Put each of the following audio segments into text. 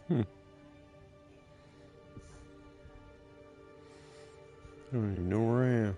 I don't even know where I am.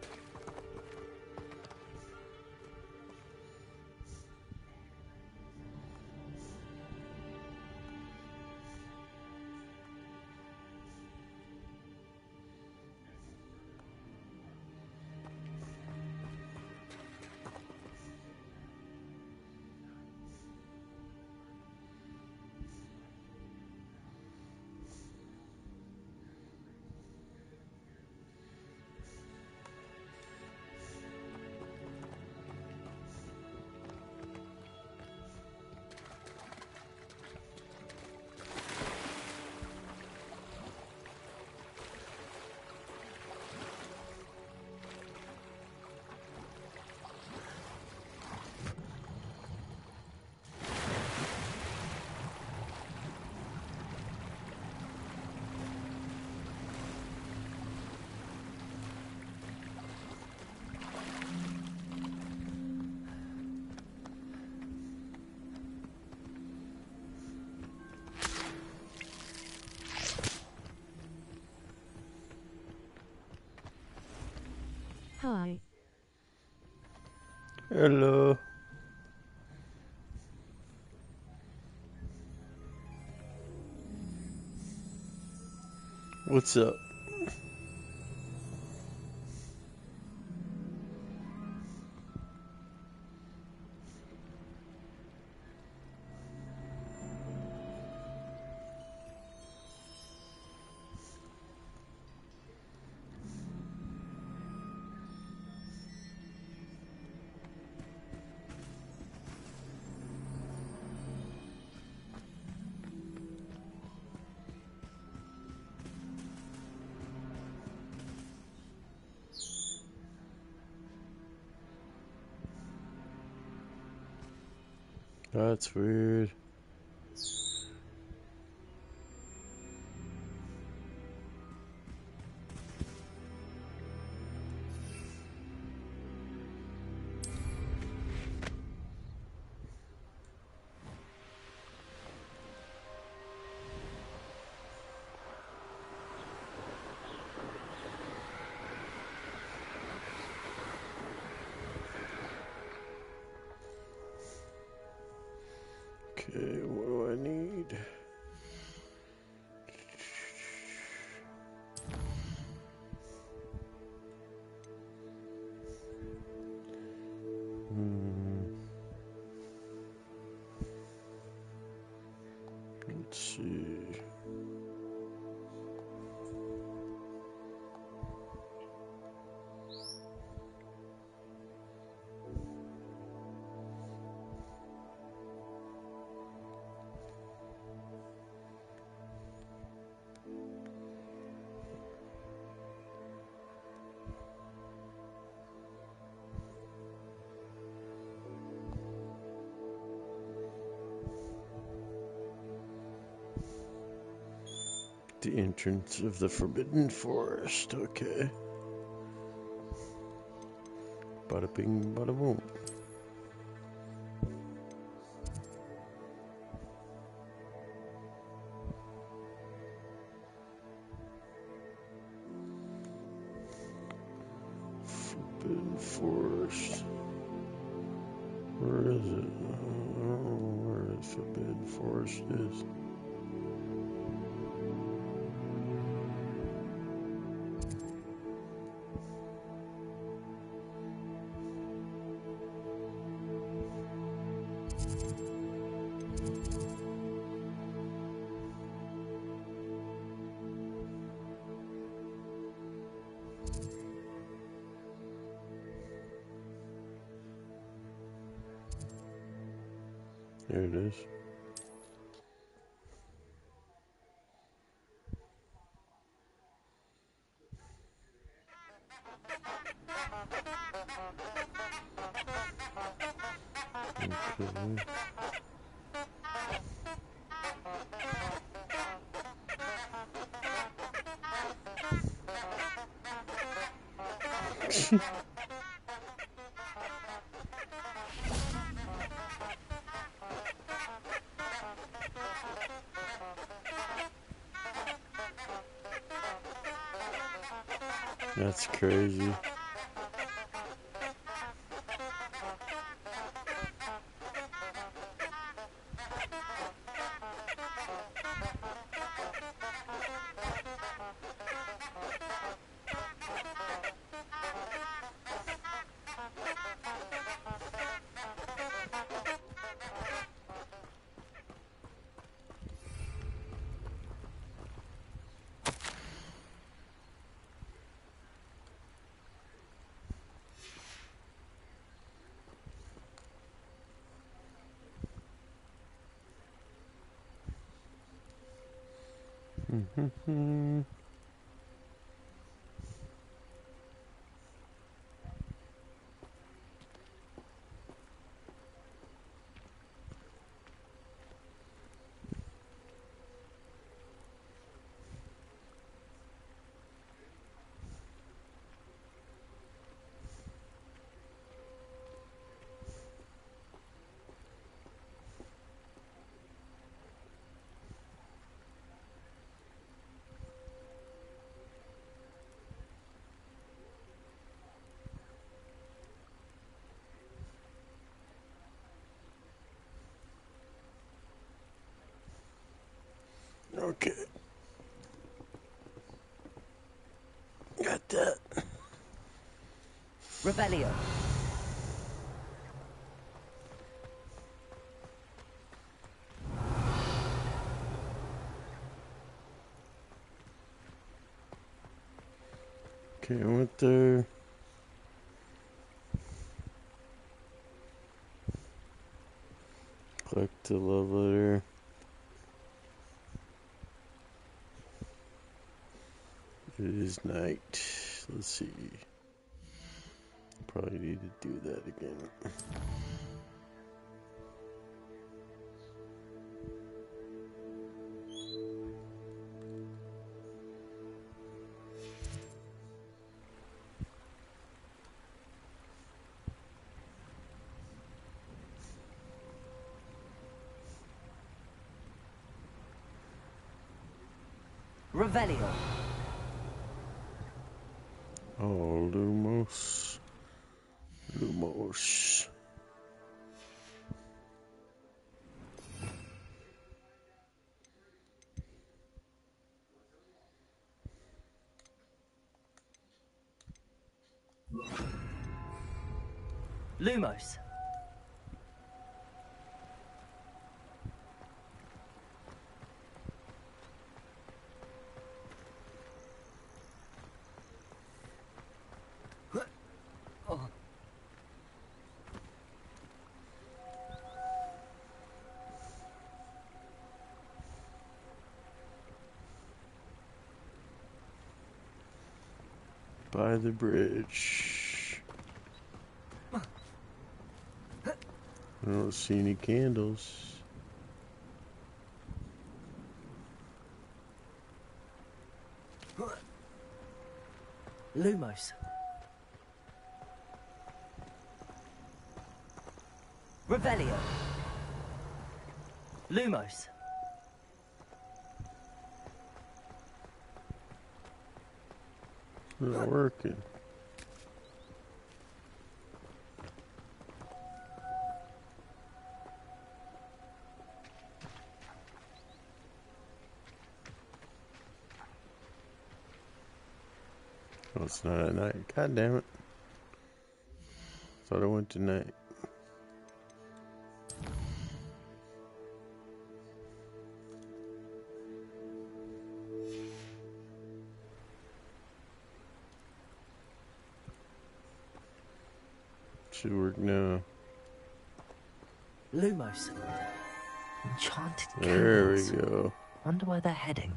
Hi. Hello. What's up? That's weird. Okay, what do I need? Let's see. The entrance of the Forbidden Forest. Okay. Bada bing, bada boom. Forbidden Forest. Where is it? I don't know where the Forbidden Forest is. There it is. Okay. That's crazy. Okay. Got that. Rebellion. Okay, I went there. Collect the love letter. It is night. Let's see. Probably need to do that again. Revelio. Oh, Lumos. Lumos. Lumos. Oh. By the bridge. I don't see any candles. Lumos. Revelio. Lumos. It's not working. Oh, it's not at night. God damn it. Thought I went tonight. Should work now. Lumos. Enchanted There we candles. go. Wonder where they're heading.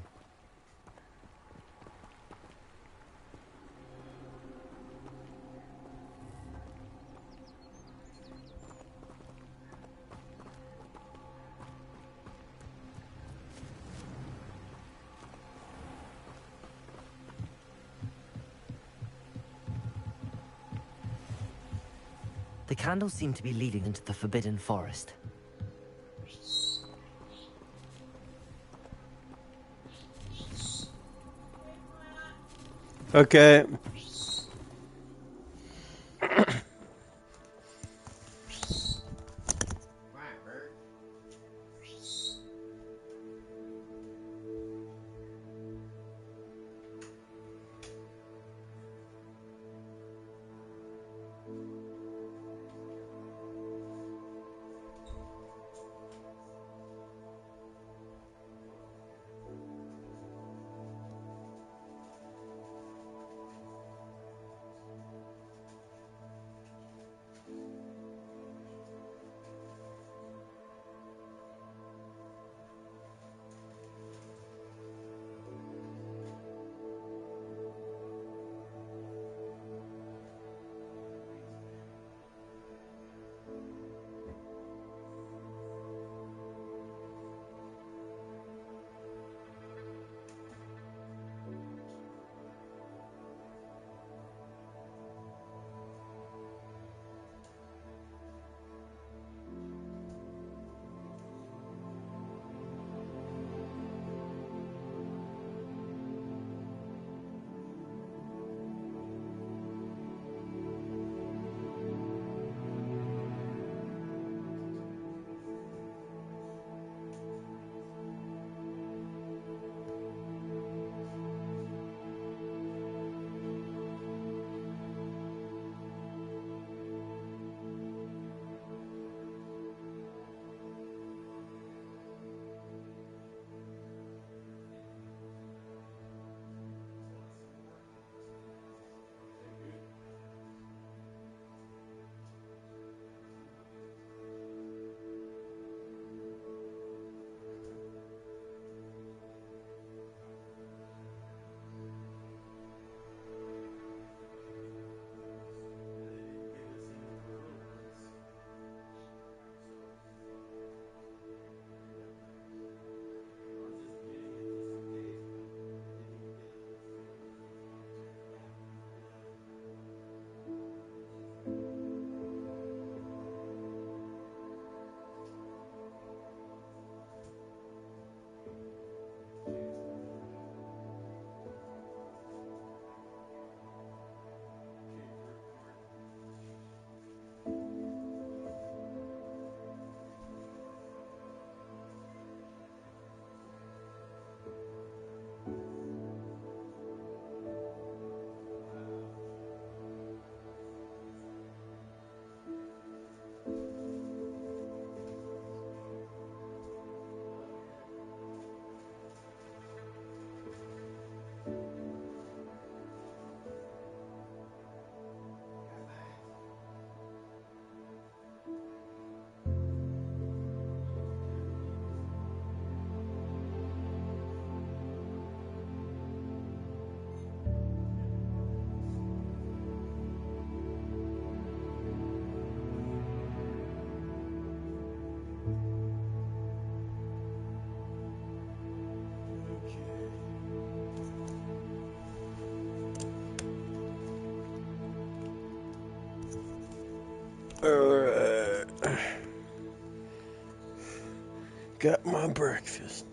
The candles seem to be leading into the Forbidden Forest. Okay. Alright. Got my breakfast.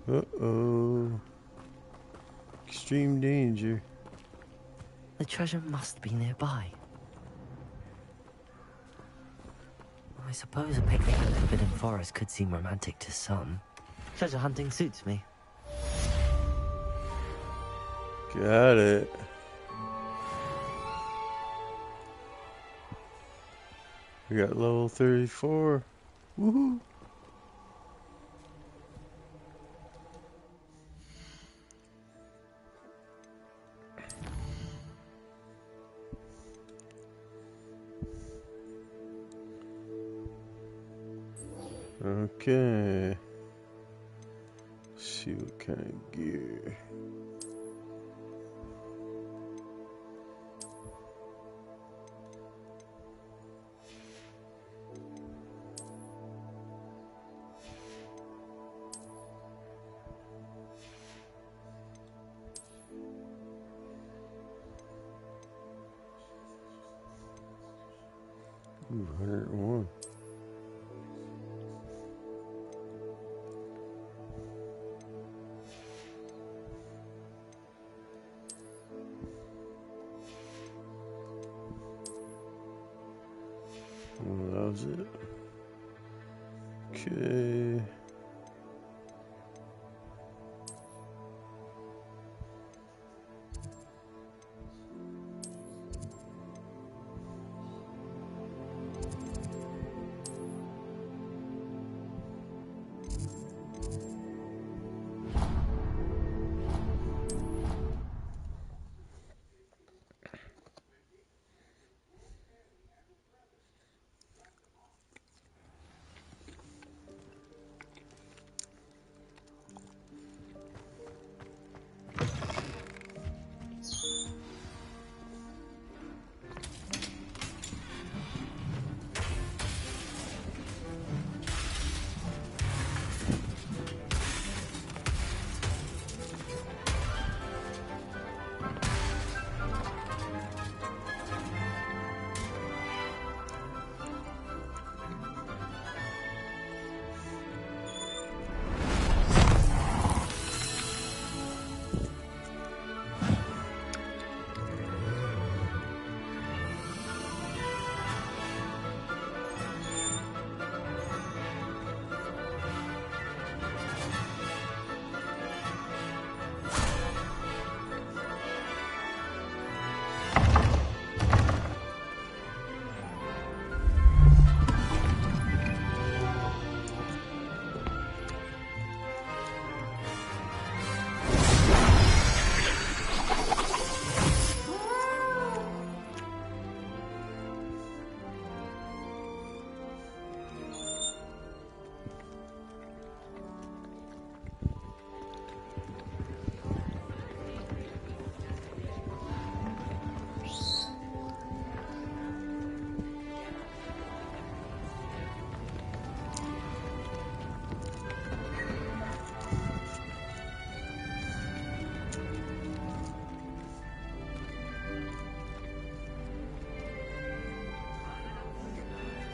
Uh-oh. Extreme danger. The treasure must be nearby. I suppose a picnic in the Forbidden Forest could seem romantic to some. Treasure hunting suits me. Got it. We got level 34. Woohoo! Okay. Let's see what kind of gear. Ooh, 101. Well, that was it. Okay.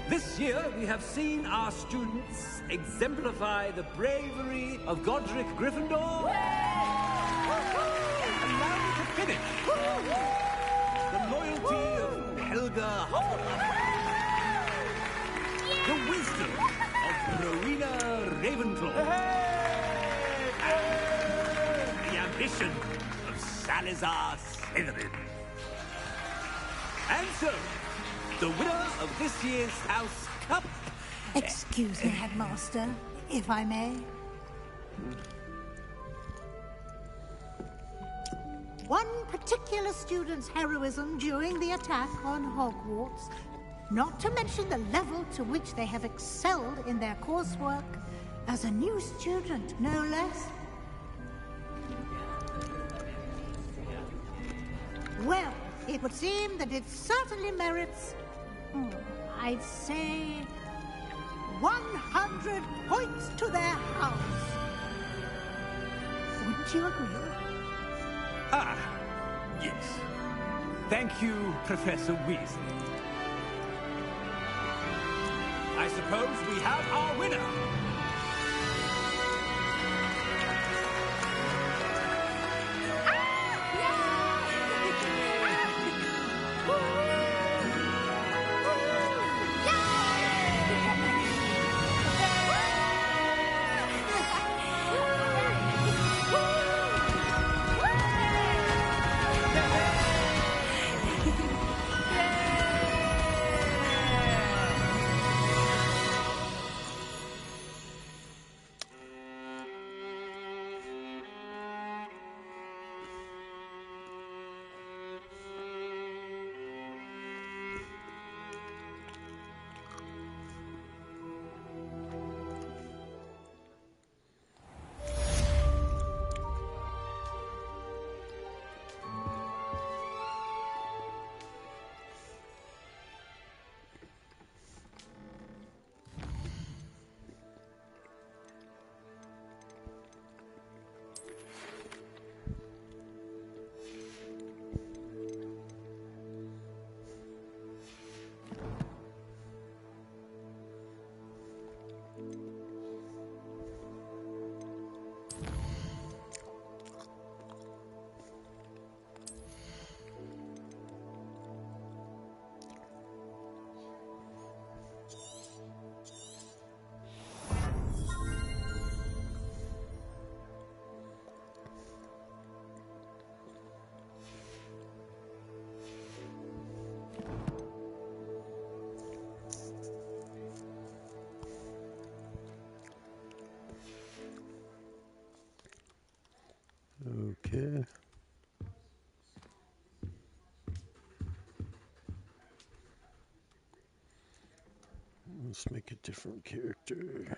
This year, we have seen our students exemplify the bravery of Godric Gryffindor. And now to finish, the loyalty of Helga Hufflepuff. The wisdom of Rowena Ravenclaw. edition of Salazar Slytherin. And so, the winner of this year's House Cup... Excuse me, Headmaster, if I may. One particular student's heroism during the attack on Hogwarts, not to mention the level to which they have excelled in their coursework, as a new student, no less. Well, it would seem that it certainly merits, I'd say, 100 points to their house. Wouldn't you agree? Ah, yes. Thank you, Professor Weasley. I suppose we have our winner. Okay. Let's make a different character.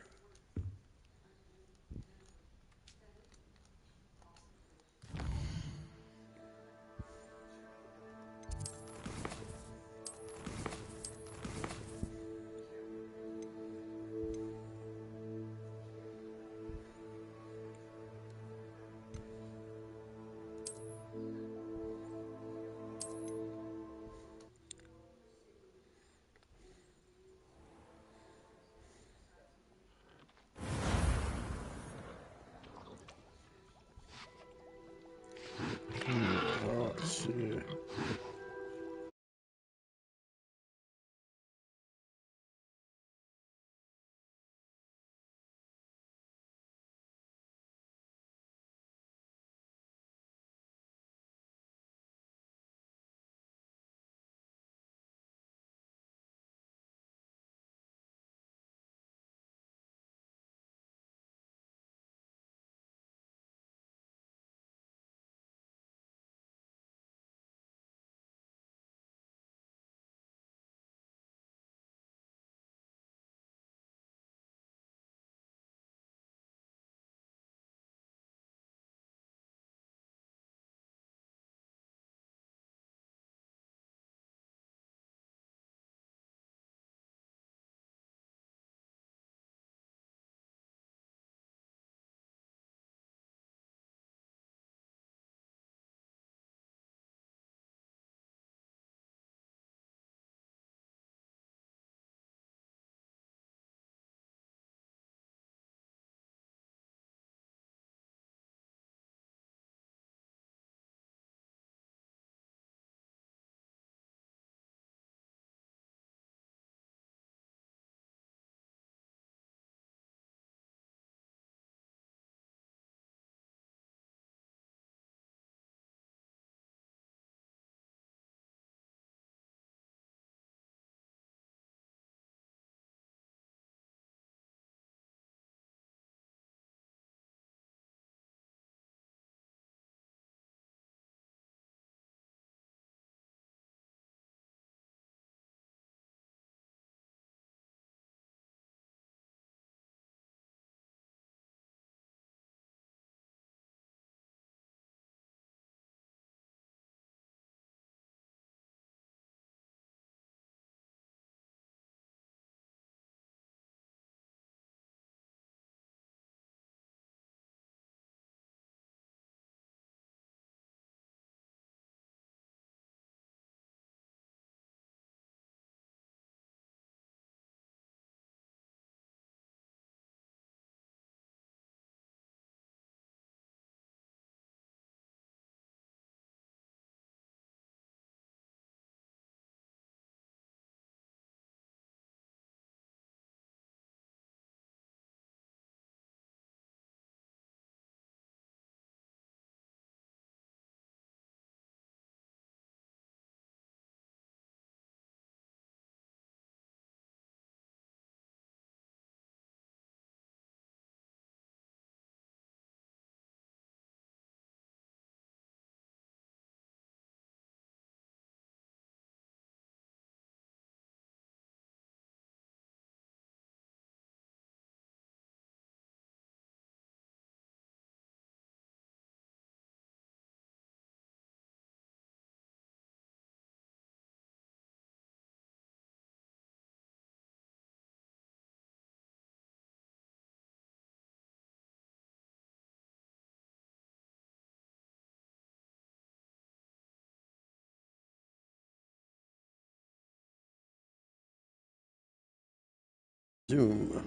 Zoom.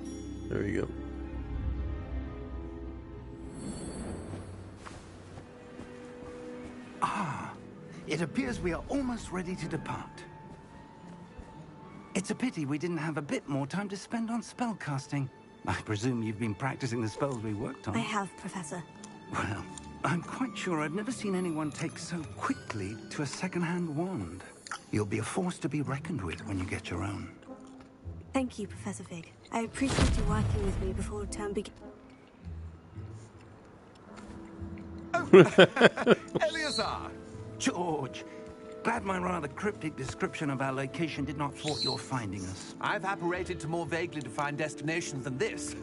There you go. It appears we are almost ready to depart. It's a pity we didn't have a bit more time to spend on spellcasting. I presume you've been practicing the spells we worked on. I have, Professor. Well, I'm quite sure I've never seen anyone take so quickly to a second-hand wand. You'll be a force to be reckoned with when you get your own. Thank you, Professor Fig. I appreciate you working with me before term begins. Eleazar! George! Glad my rather cryptic description of our location did not thwart your finding us. I've apparated to more vaguely defined destinations than this.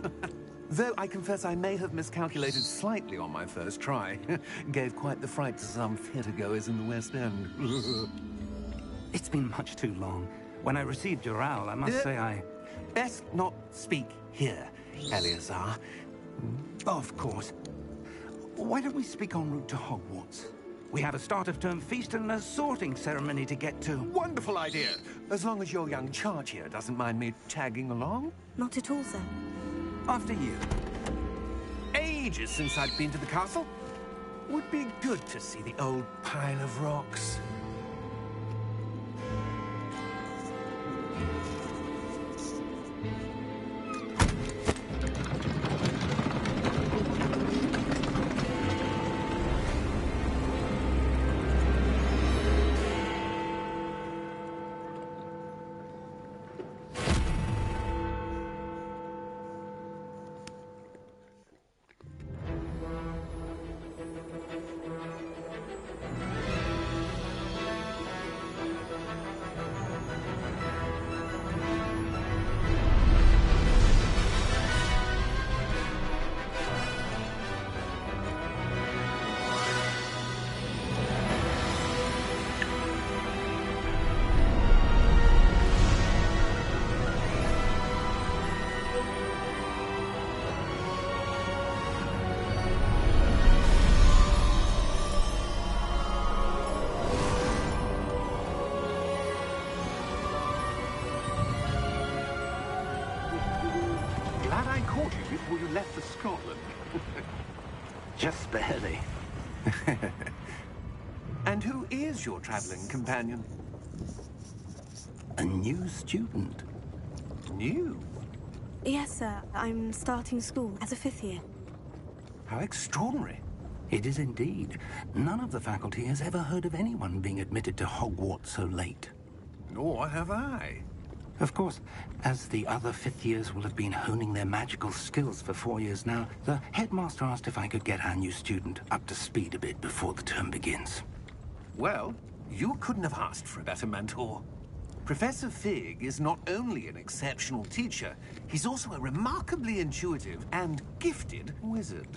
Though I confess I may have miscalculated slightly on my first try. Gave quite the fright to some theatre-goers in the West End. It's been much too long. When I received your owl, I must say I... Best not speak here, Eleazar. Of course. Why don't we speak en route to Hogwarts? We have a start-of-term feast and a sorting ceremony to get to. Wonderful idea. As long as your young charge here doesn't mind me tagging along. Not at all, sir. After you. Ages since I'd been to the castle. Would be good to see the old pile of rocks. Glad I caught you before you left for Scotland. Just barely. And who is your traveling companion? A new student. New? Yes, sir. I'm starting school as a 5th year. How extraordinary. It is indeed. None of the faculty has ever heard of anyone being admitted to Hogwarts so late. Nor have I. Of course, as the other 5th years will have been honing their magical skills for 4 years now, the headmaster asked if I could get our new student up to speed a bit before the term begins. Well, you couldn't have asked for a better mentor. Professor Fig is not only an exceptional teacher, he's also a remarkably intuitive and gifted wizard.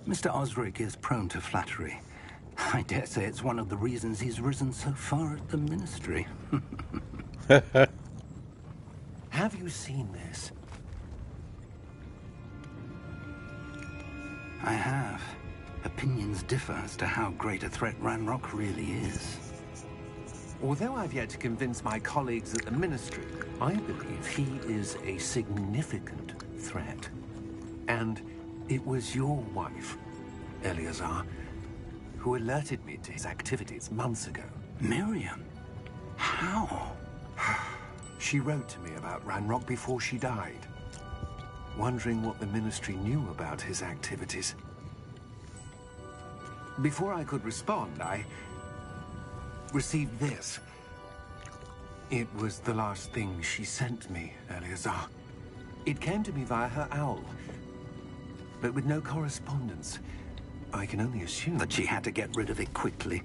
Mr. Osric is prone to flattery. I dare say it's one of the reasons he's risen so far at the ministry. Have you seen this? I have. Opinions differ as to how great a threat Ranrock really is. Although I've yet to convince my colleagues at the Ministry, I believe he is a significant threat. And it was your wife, Eleazar, who alerted me to his activities months ago. Miriam? How? She wrote to me about Ranrock before she died, wondering what the Ministry knew about his activities. Before I could respond, I received this. It was the last thing she sent me, Eleazar. It came to me via her owl, but with no correspondence. I can only assume That she had to get rid of it quickly,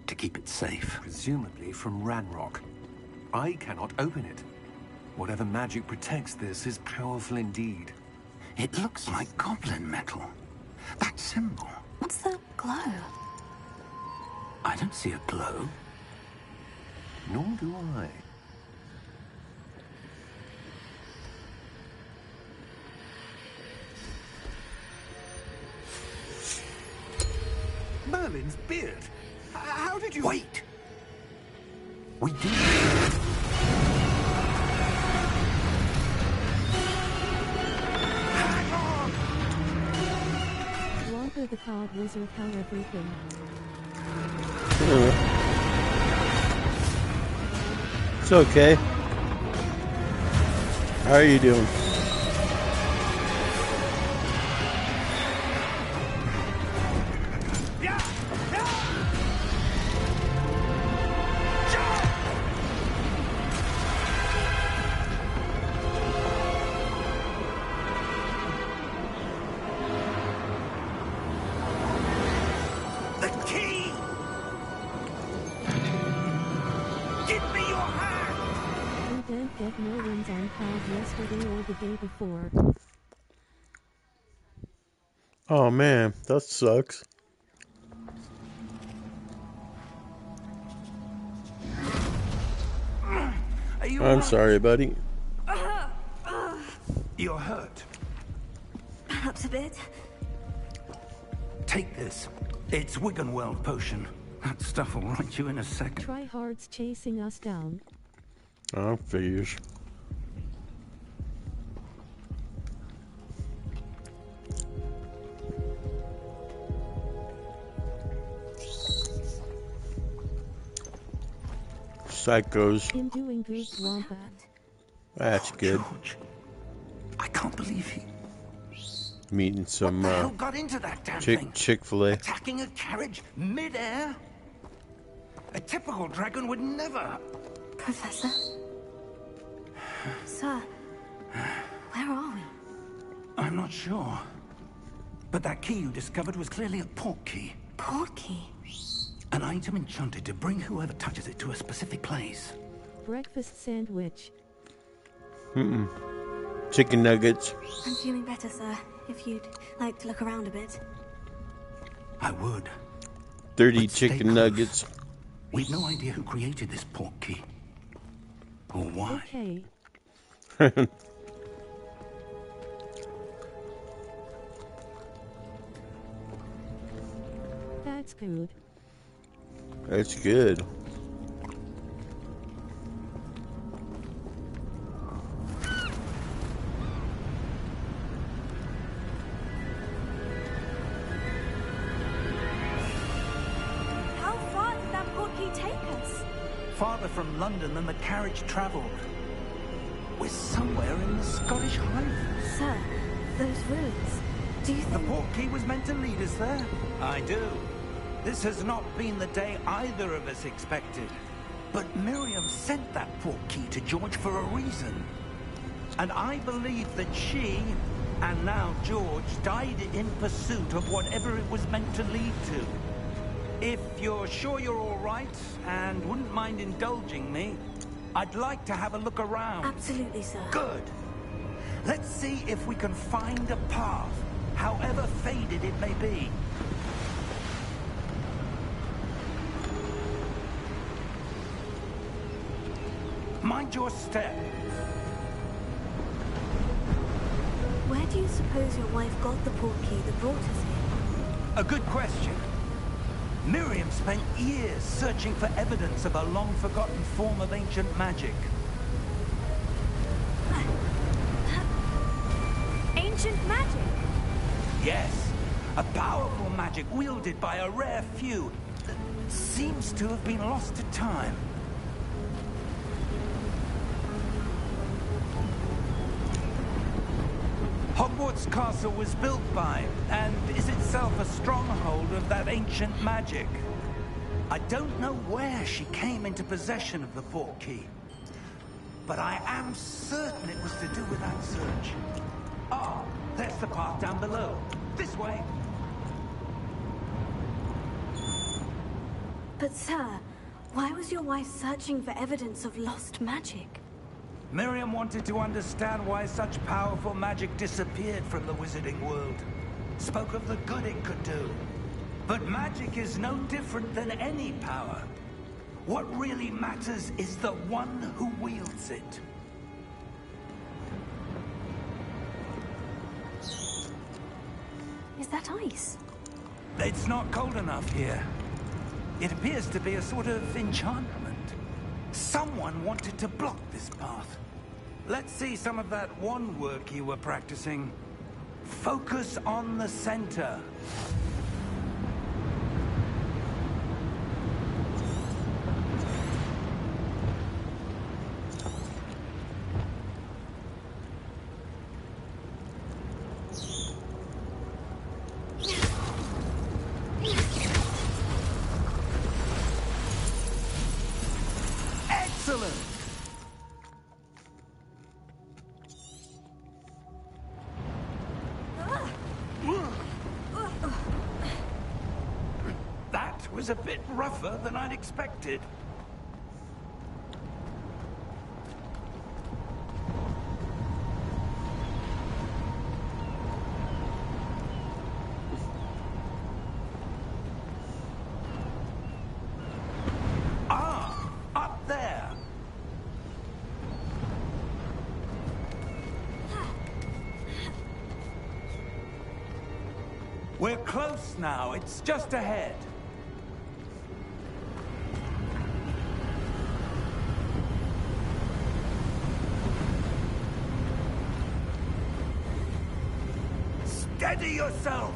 to keep it safe. presumably from Ranrock. I cannot open it. Whatever magic protects this is powerful indeed. It looks like goblin metal. That symbol. What's the glow? I don't see a glow. Nor do I. Merlin's beard. How did you... Wait! We did. After the card wizard, how everything. It's okay. How are you doing? Get no wins on cloud yesterday or the day before. Oh man, that sucks. I'm sorry, buddy. You're hurt. Perhaps a bit. Take this. It's Wiggenweld potion. That stuff will right you in a second. Try hard's chasing us down. Oh, figures. Psychos. I'm doing good, Gwampa. That's good. George, I can't believe he... Meeting some what the hell got into that damn thing? Chick-fil-A. Attacking a carriage mid-air? A typical dragon would never... Professor? Sir, where are we? I'm not sure. But that key you discovered was clearly a port key. Port key? An item enchanted to bring whoever touches it to a specific place. Breakfast sandwich. Chicken nuggets. I'm feeling better, sir. If you'd like to look around a bit. I would. 30 But stay chicken close. nuggets. We've no idea who created this port key. Or why. Okay. That's good. That's good. How far did that port key take us? Farther from London than the carriage travelled. We're somewhere in the Scottish Highlands. Sir, those ruins. Do you The think... port key was meant to lead us there? I do. This has not been the day either of us expected. But Miriam sent that port key to George for a reason. And I believe that she, and now George, died in pursuit of whatever it was meant to lead to. If you're sure you're all right, and wouldn't mind indulging me, I'd like to have a look around. Absolutely, sir. Good. Let's see if we can find a path, however faded it may be. Mind your step. Where do you suppose your wife got the port key that brought us here? A good question. Miriam spent years searching for evidence of a long-forgotten form of ancient magic. Ancient magic? Yes, a powerful magic wielded by a rare few that seems to have been lost to time. Hogwarts Castle was built by, and is itself a stronghold of that ancient magic. I don't know where she came into possession of the port key, but I am certain it was to do with that search. Ah, there's the path down below. This way. But sir, why was your wife searching for evidence of lost magic? Miriam wanted to understand why such powerful magic disappeared from the wizarding world. Spoke of the good it could do. But magic is no different than any power. What really matters is the one who wields it. Is that ice? It's not cold enough here. It appears to be a sort of enchantment. Someone wanted to block this path. Let's see some of that wand work you were practicing. Focus on the center. Excellent! That was a bit rougher than I'd expected. Up there. We're close now. It's just ahead. Steady yourself!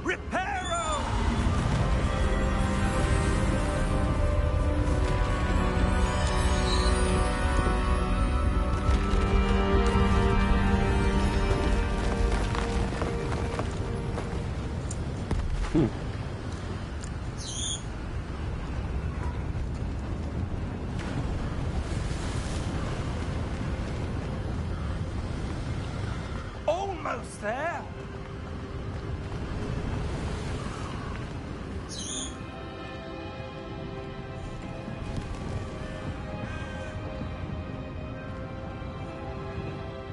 Reparo! Almost there.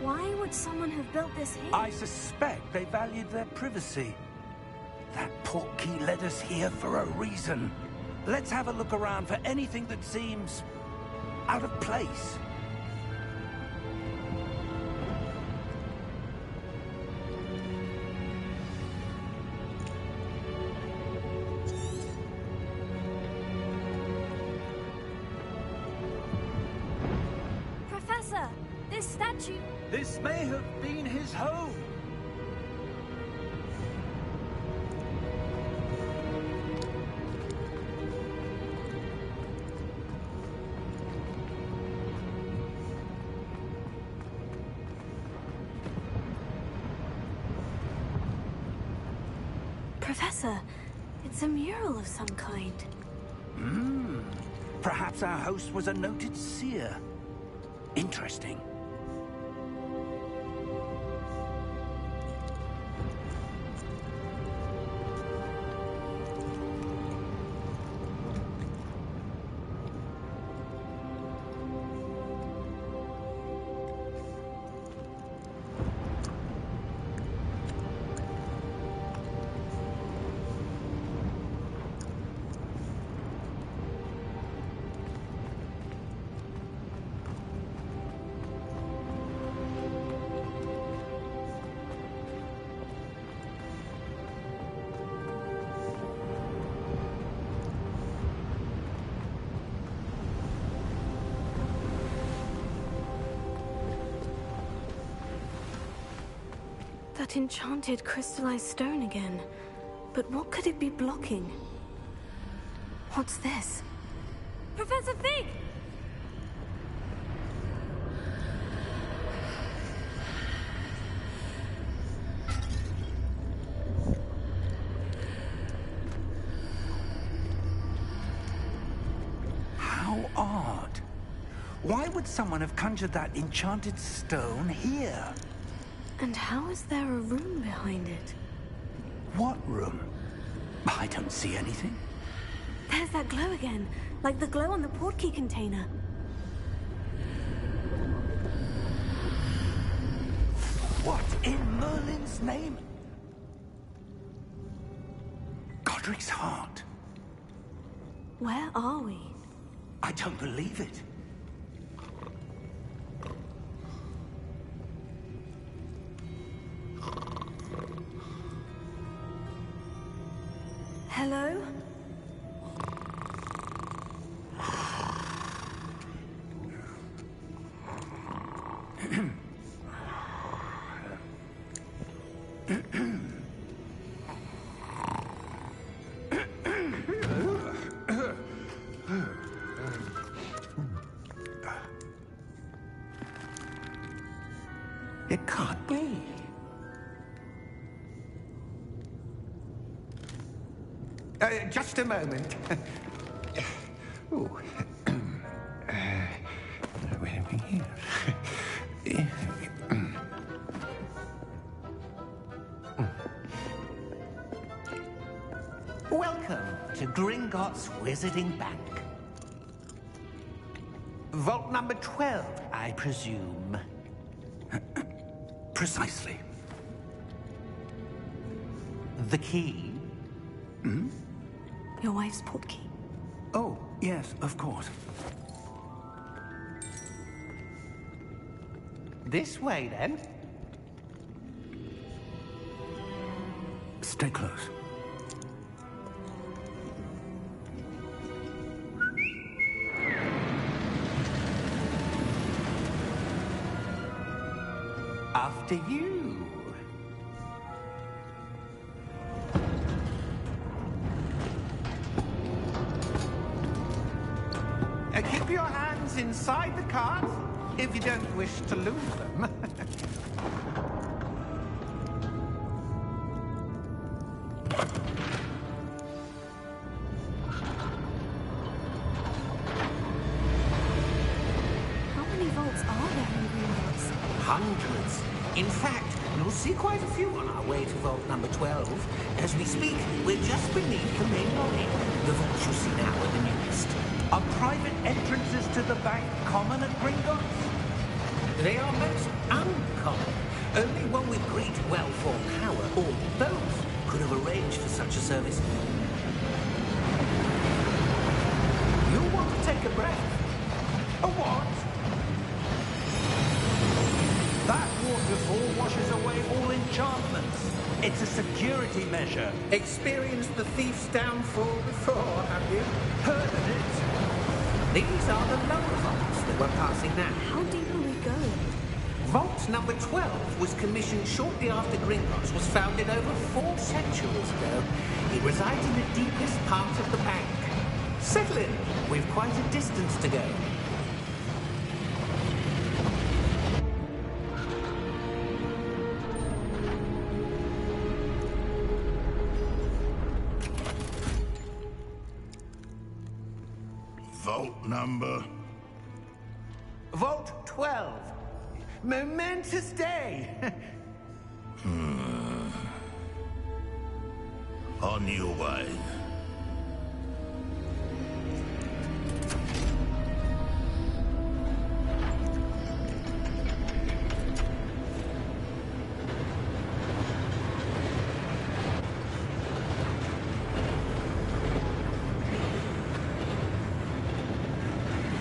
Why would someone have built this here? I suspect they valued their privacy. That portkey led us here for a reason. Let's have a look around for anything that seems out of place. Professor, this statue... This may have been his home. Professor, it's a mural of some kind. Perhaps our host was a noted seer. Interesting. That enchanted crystallized stone again. But what could it be blocking? What's this? Professor Fig! How odd. Why would someone have conjured that enchanted stone here? And how is there a room behind it? What room? I don't see anything. There's that glow again, like the glow on the portkey container. What in Merlin's name? Godric's heart. Where are we? I don't believe it. Hello? It can't be. Just a moment. So, where are we here? Welcome to Gringotts Wizarding Bank. Vault number 12, I presume. Precisely. The key? Your wife's portkey. Oh, yes, of course. This way, then. Stay close. After you. Keep your hands inside the cart if you don't wish to lose them. How many vaults are there in Gringotts? Hundreds. In fact, you'll see quite a few on our way to vault number 12. As we speak, we're just beneath the main lobby. The vaults you see now are the newest. Are private entrances to the bank common at Gringotts? They are most uncommon. Only one with great well-formed power, or both, could have arranged for such a service. You'll want to take a breath. A what? That waterfall washes away all enchantments. It's a security measure. Experienced the thief's downfall before, have you? Heard of it? These are the lower vaults that we're passing now. How deep are we going? Vault number 12 was commissioned shortly after Gringotts was founded over 4 centuries ago. It resides in the deepest part of the bank. Settle in. We've quite a distance to go. Vault number? Vault 12. Momentous day. On your way.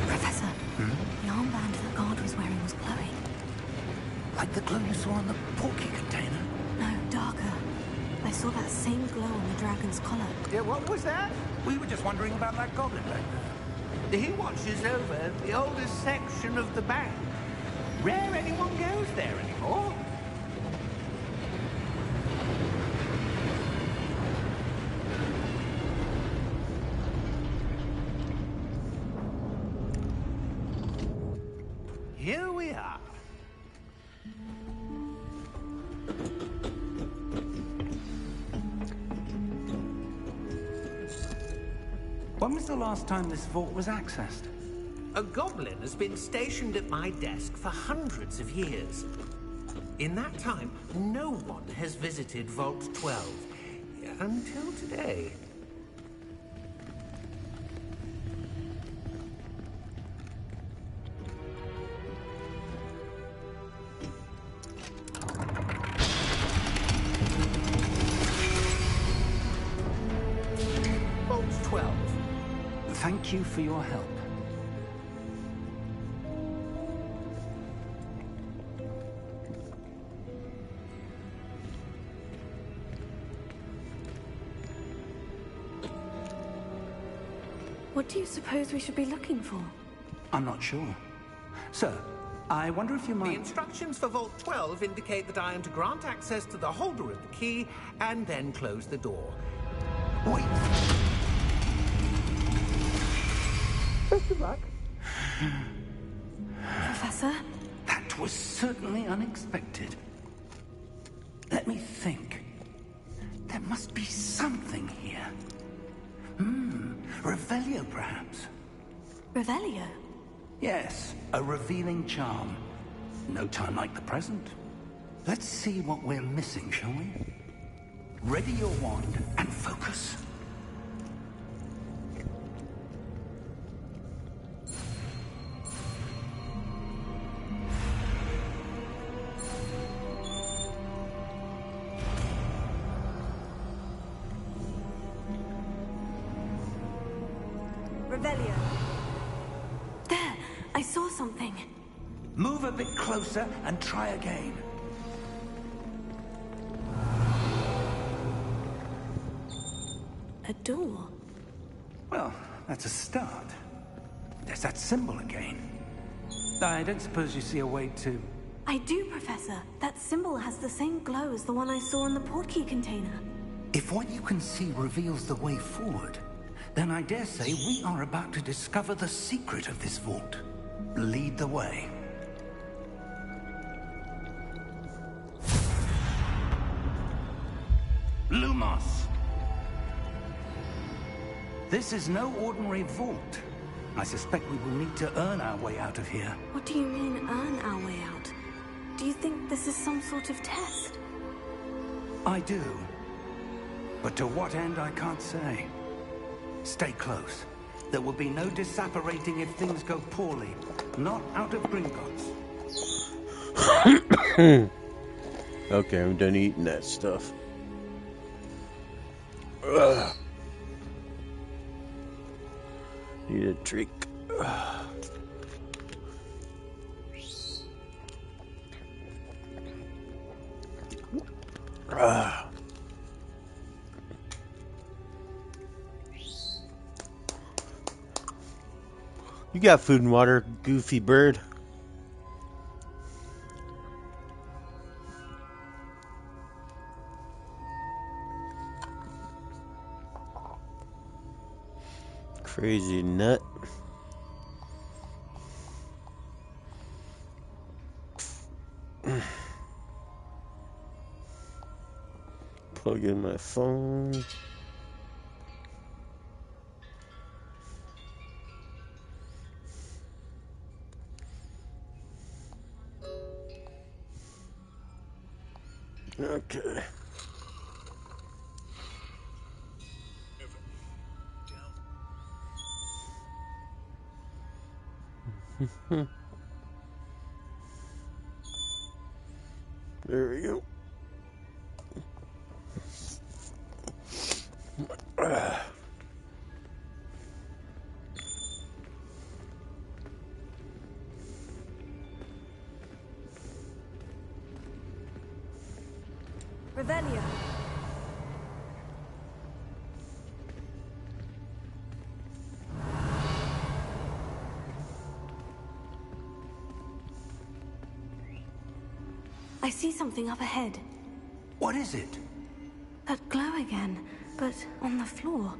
Professor, the armband that guard was wearing was glowing. Like the glow you saw on the porky container? No, darker. I saw that same glow on the dragon's collar. Yeah, what was that? We were just wondering about that goblin back there. He watches over the oldest section of the bank. Rare anyone goes there anymore. Here we are. When was the last time this vault was accessed? A goblin has been stationed at my desk for hundreds of years. In that time, no one has visited Vault 12. Until today. Vault 12. Thank you for your help. What do you suppose we should be looking for? I'm not sure. Sir, I wonder if you The might... instructions for Vault 12 indicate that I am to grant access to the holder of the key and then close the door. Wait! Best of luck. Professor? That was certainly unexpected. Let me think. There must be something here. Revelio, perhaps. Revelio? Yes, a revealing charm. No time like the present. Let's see what we're missing, shall we? Ready your wand and focus. Revelio. There! I saw something. Move a bit closer and try again. A door? Well, that's a start. There's that symbol again. I don't suppose you see a way to... I do, Professor. That symbol has the same glow as the one I saw in the portkey container. If what you can see reveals the way forward, then I dare say we are about to discover the secret of this vault. Lead the way. Lumos! This is no ordinary vault. I suspect we will need to earn our way out of here. What do you mean, earn our way out? Do you think this is some sort of test? I do. But to what end, I can't say. Stay close. There will be no disapparating if things go poorly. Not out of Gringotts. Okay, I'm done eating that stuff. Ugh. Need a drink. You got food and water, goofy bird. Crazy nut. Plug in my phone. Okay. There we go. Revelio. I see something up ahead. What is it? That glow again, but on the floor.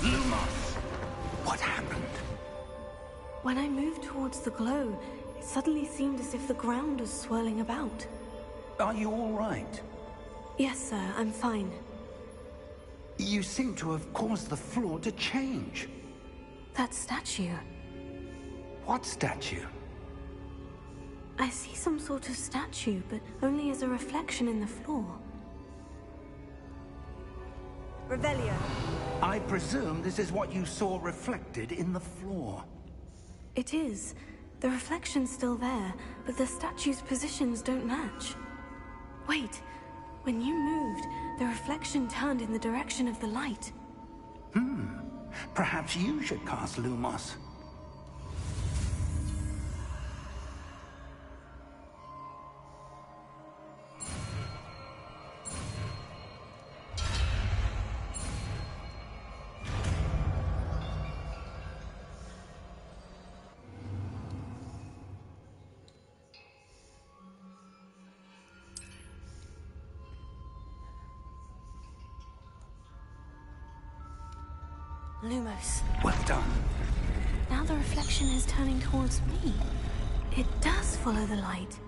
Lumos! What happened? When I moved towards the glow, it suddenly seemed as if the ground was swirling about. Are you all right? Yes, sir, I'm fine. You seem to have caused the floor to change. That statue. What statue? I see some sort of statue, but only as a reflection in the floor. Revelio. I presume this is what you saw reflected in the floor. It is. The reflection's still there, but the statue's positions don't match. Wait. When you moved, the reflection turned in the direction of the light. Perhaps you should cast Lumos. Lumos. Well done. Now the reflection is turning towards me. It does follow the light.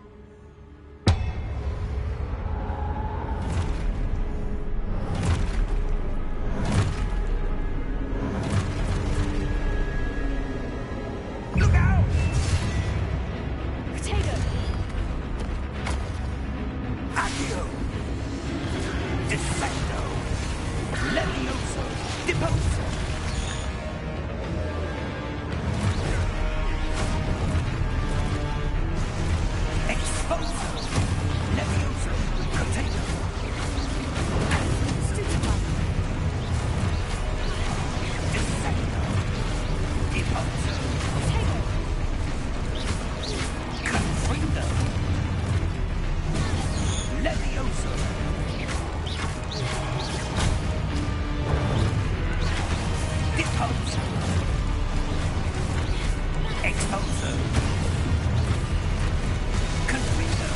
Look out! Potato! Accio! Defecto! Levioso! Deposo! Exposo! Levioso! Potato! Stupefy! Defecto! Deposo! Potato! Confrido! Levioso! Deposo! Exposo! Confrido!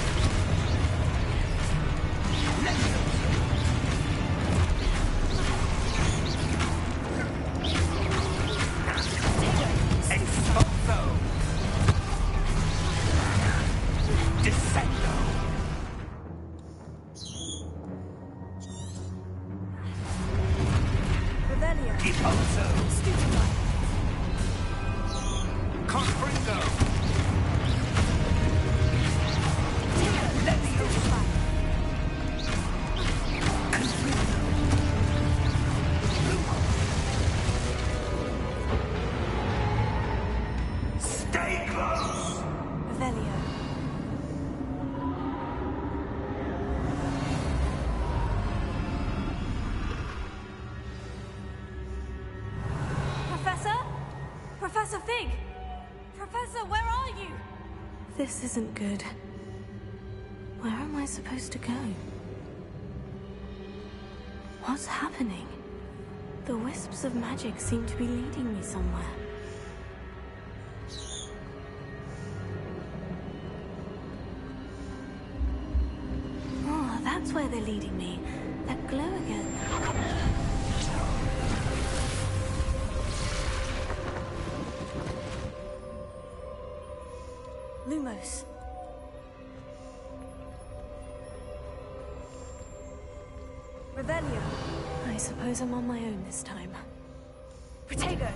Levioso! Exposo! Descendo! Revelio! Deposo! Stupefy! Confrido! Potato! Levioso! Stupefy! Confrido! Stay close! Revelio! Professor? Professor Fig! Professor, where are you? This isn't good. Where am I supposed to go? What's happening? The wisps of magic seem to be leading me somewhere. Oh, that's where they're leading me. That glow again. Lumos. Revelio. I suppose I'm on my own this time. Protego.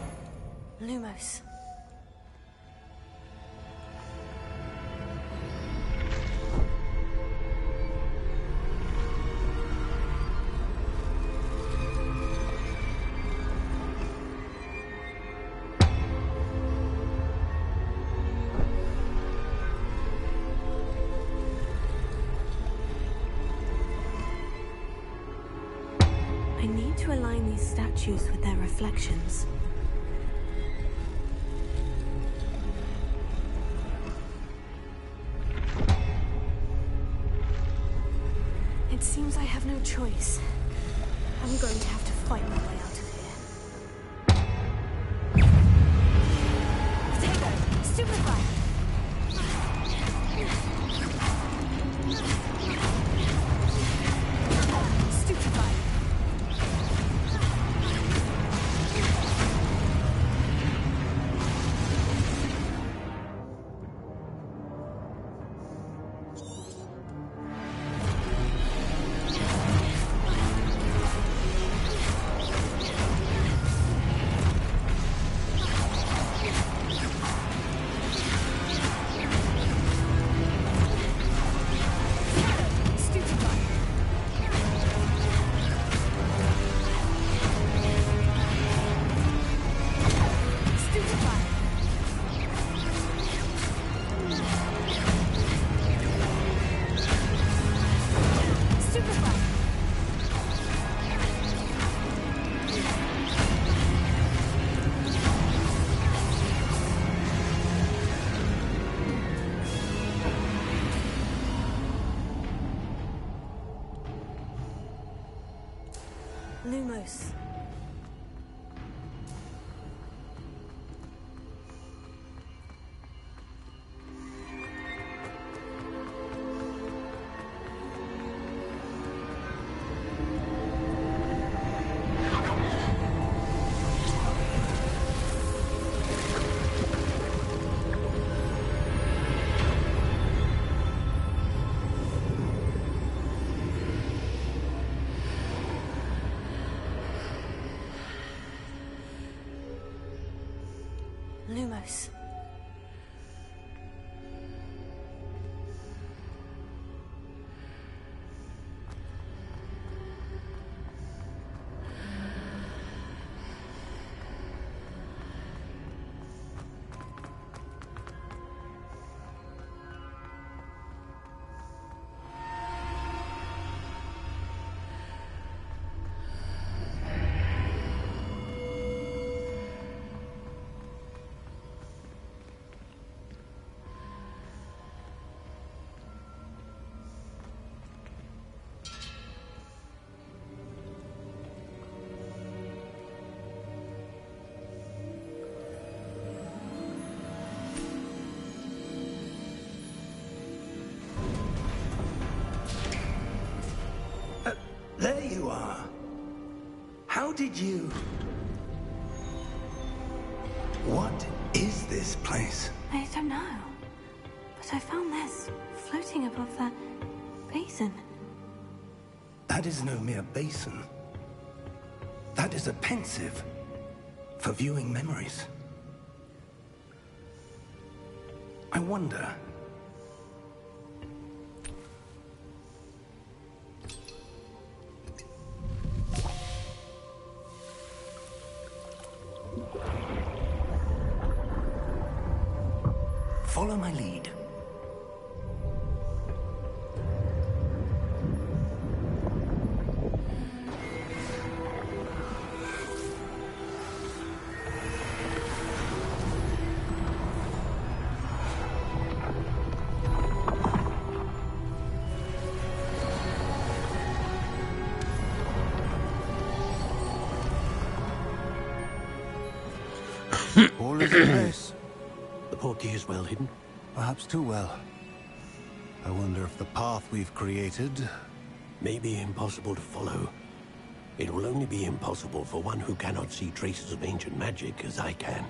Lumos. I need to align these statues with their reflections. It seems I have no choice. I'm going to have to fight my way out of here. Potato! Stupefy! Stupefy! Lumos. close. There you are. How did you... What is this place? I don't know. But I found this floating above that basin. That is no mere basin. That is a pensive for viewing memories. I wonder... Follow my lead. All is in place. The portkey is well hidden. Perhaps too well. I wonder if the path we've created... May be impossible to follow. It will only be impossible for one who cannot see traces of ancient magic as I can.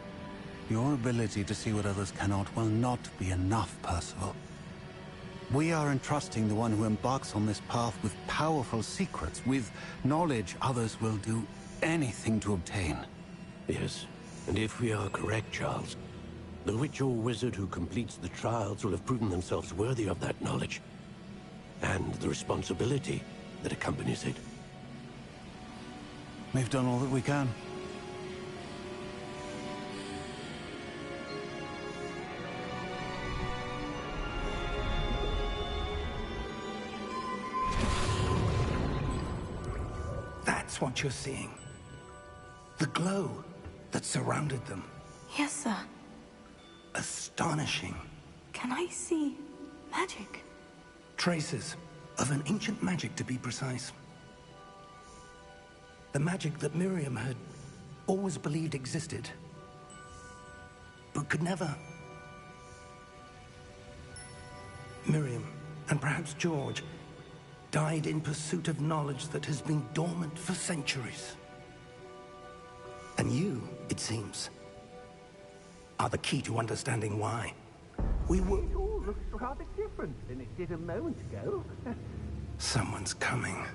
Your ability to see what others cannot will not be enough, Percival. We are entrusting the one who embarks on this path with powerful secrets, with knowledge others will do anything to obtain. Yes, and if we are correct, Charles, the witch or wizard who completes the trials will have proven themselves worthy of that knowledge, and the responsibility that accompanies it. We've done all that we can. That's what you're seeing. The glow that surrounded them. Yes, sir. Astonishing. Can I see magic? Traces of an ancient magic, to be precise. The magic that Miriam had always believed existed, but could never. Miriam, and perhaps George, died in pursuit of knowledge that has been dormant for centuries. And you, it seems, are the key to understanding why. It all looks rather different than it did a moment ago. Someone's coming.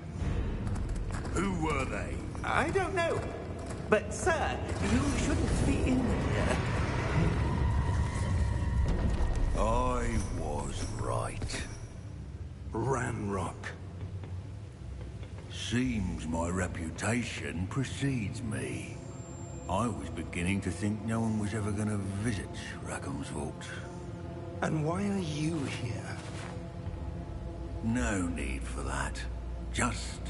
Who were they? I don't know. But, sir, you shouldn't be in here. I was right. Ranrock. Seems my reputation precedes me. I was beginning to think no one was ever going to visit Rackham's vault. And why are you here? No need for that. Just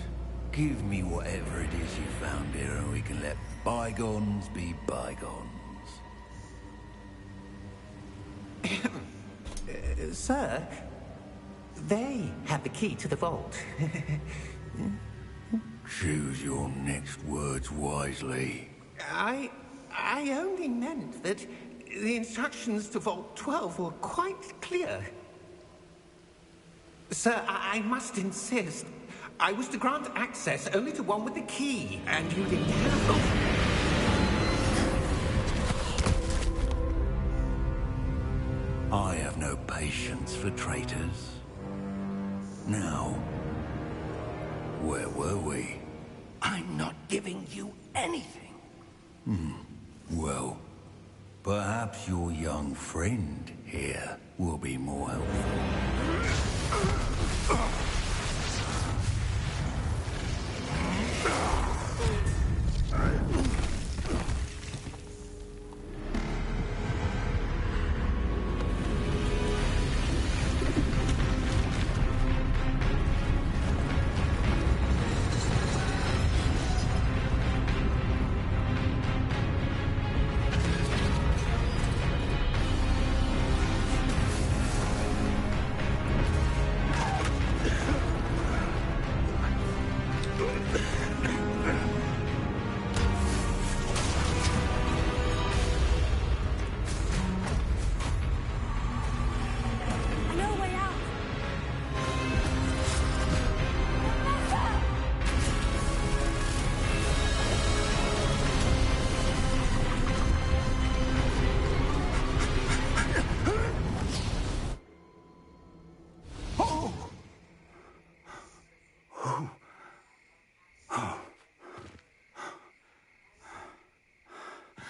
give me whatever it is you found here and we can let bygones be bygones. Sir, they have the key to the vault. Choose your next words wisely. I only meant that the instructions to Vault 12 were quite clear. Sir, I must insist. I was to grant access only to one with the key, and you didn't have them. I have no patience for traitors. Now, where were we? I'm not giving you anything. Well, Perhaps your young friend here will be more helpful.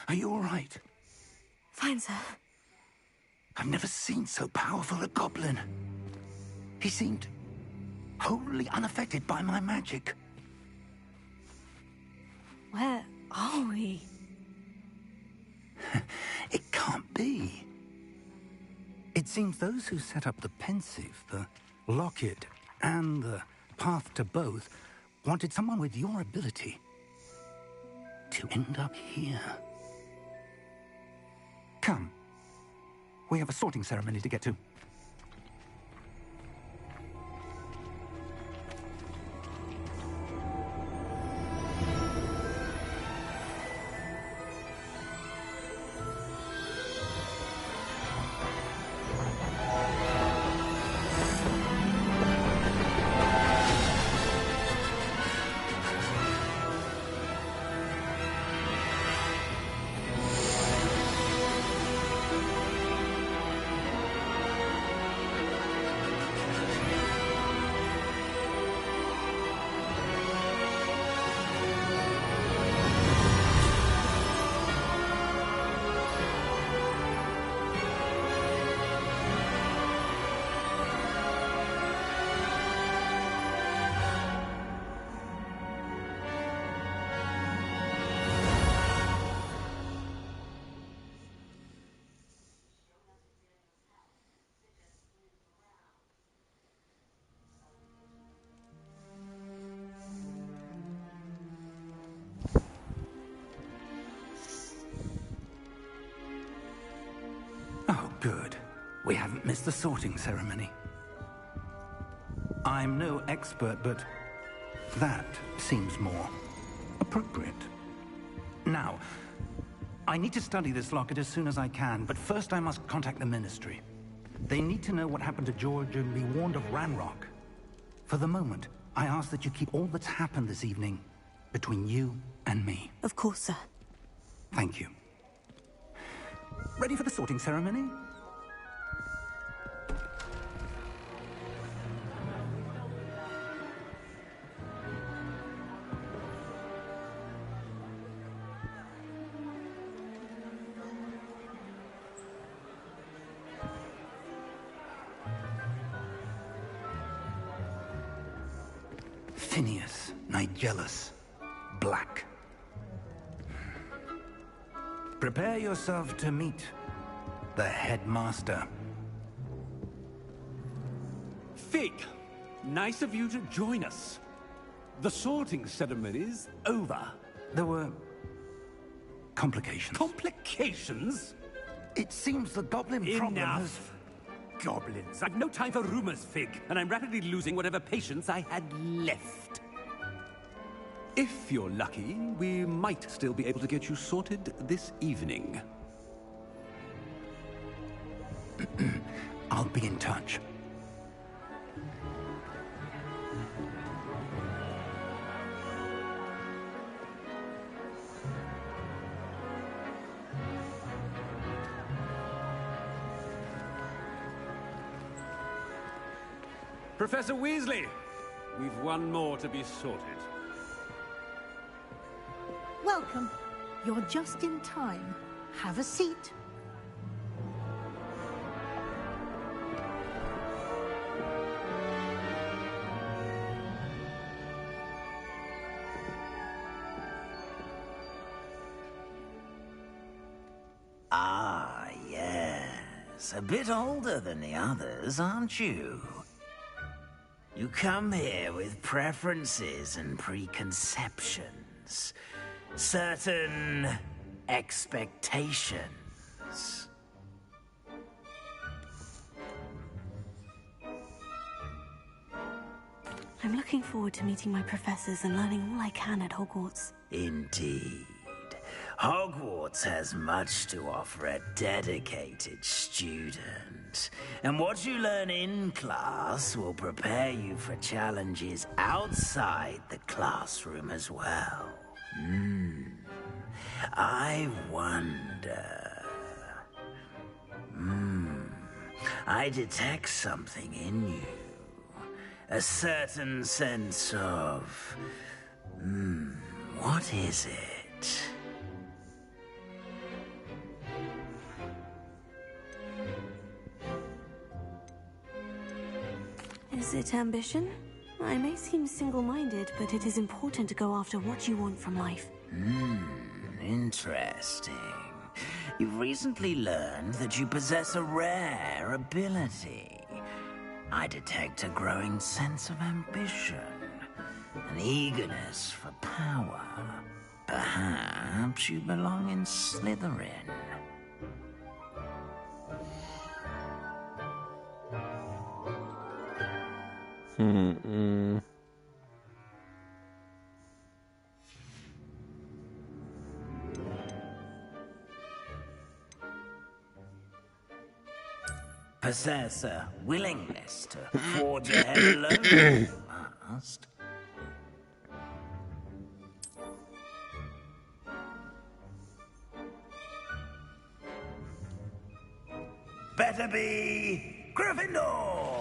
Are you all right? Fine, sir. I've never seen so powerful a goblin. He seemed wholly unaffected by my magic. Where are we? It can't be. It seems those who set up the pensive, the locket, and the path to both wanted someone with your ability to end up here. Come. We have a sorting ceremony to get to. Oh, good. We haven't missed the sorting ceremony. I'm no expert, but that seems more appropriate. Now, I need to study this locket as soon as I can, but first I must contact the Ministry. They need to know what happened to George and be warned of Ranrock. For the moment, I ask that you keep all that's happened this evening between you and me. Of course, sir. Thank you. Ready for the sorting ceremony? Phineas, Nigellus, Black. Prepare yourself to meet the headmaster. Fig, nice of you to join us. The sorting ceremony's over. There were complications. Complications? It seems the goblin problem has... Enough. Goblins. I've no time for rumors, Fig, and I'm rapidly losing whatever patience I had left. If you're lucky, we might still be able to get you sorted this evening. I'll be in touch. Professor Weasley, we've one more to be sorted. Welcome. You're just in time. Have a seat. Yes, a bit older than the others, aren't you? You come here with preferences and preconceptions. Certain expectations. I'm looking forward to meeting my professors and learning all I can at Hogwarts. Indeed. Hogwarts has much to offer a dedicated student. And what you learn in class will prepare you for challenges outside the classroom as well. I wonder... I detect something in you. A certain sense of... what is it? Is it ambition? I may seem single-minded, but it is important to go after what you want from life. Interesting. You've recently learned that you possess a rare ability. I detect a growing sense of ambition, an eagerness for power. Perhaps you belong in Slytherin. Possess a willingness to forge ahead alone, you must. Better be Gryffindor!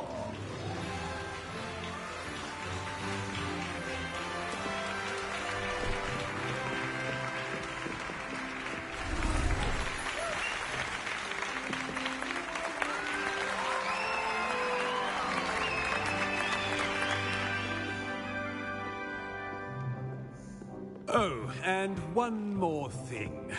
Oh, and one more thing.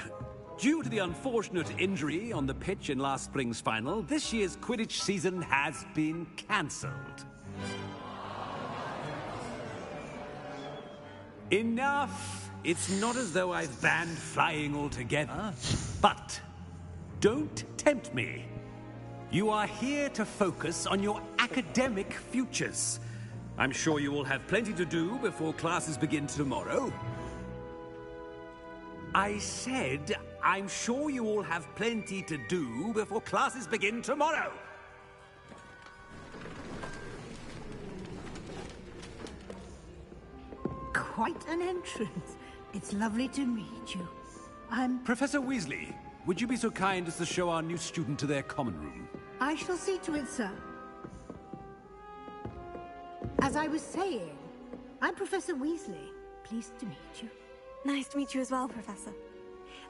Due to the unfortunate injury on the pitch in last spring's final, this year's Quidditch season has been cancelled. Enough! It's not as though I've banned flying altogether. But don't tempt me. You are here to focus on your academic futures. I'm sure you will have plenty to do before classes begin tomorrow. I said, I'm sure you all have plenty to do before classes begin tomorrow. Quite an entrance. It's lovely to meet you. I'm... Professor Weasley, would you be so kind as to show our new student to their common room? I shall see to it, sir. As I was saying, I'm Professor Weasley. Pleased to meet you. Nice to meet you as well, Professor.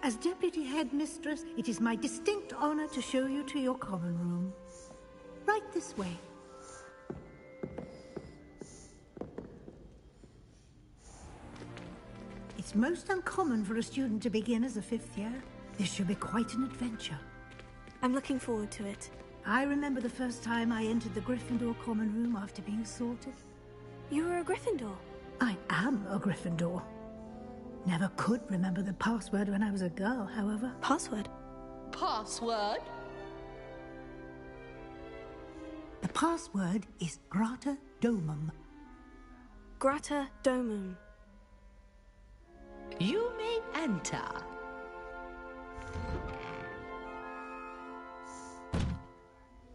As Deputy Headmistress, it is my distinct honor to show you to your common room. Right this way. It's most uncommon for a student to begin as a fifth year. This should be quite an adventure. I'm looking forward to it. I remember the first time I entered the Gryffindor common room after being sorted. You were a Gryffindor? I am a Gryffindor. Never could remember the password when I was a girl, however. Password? Password? The password is Grata Domum. Grata Domum. You may enter.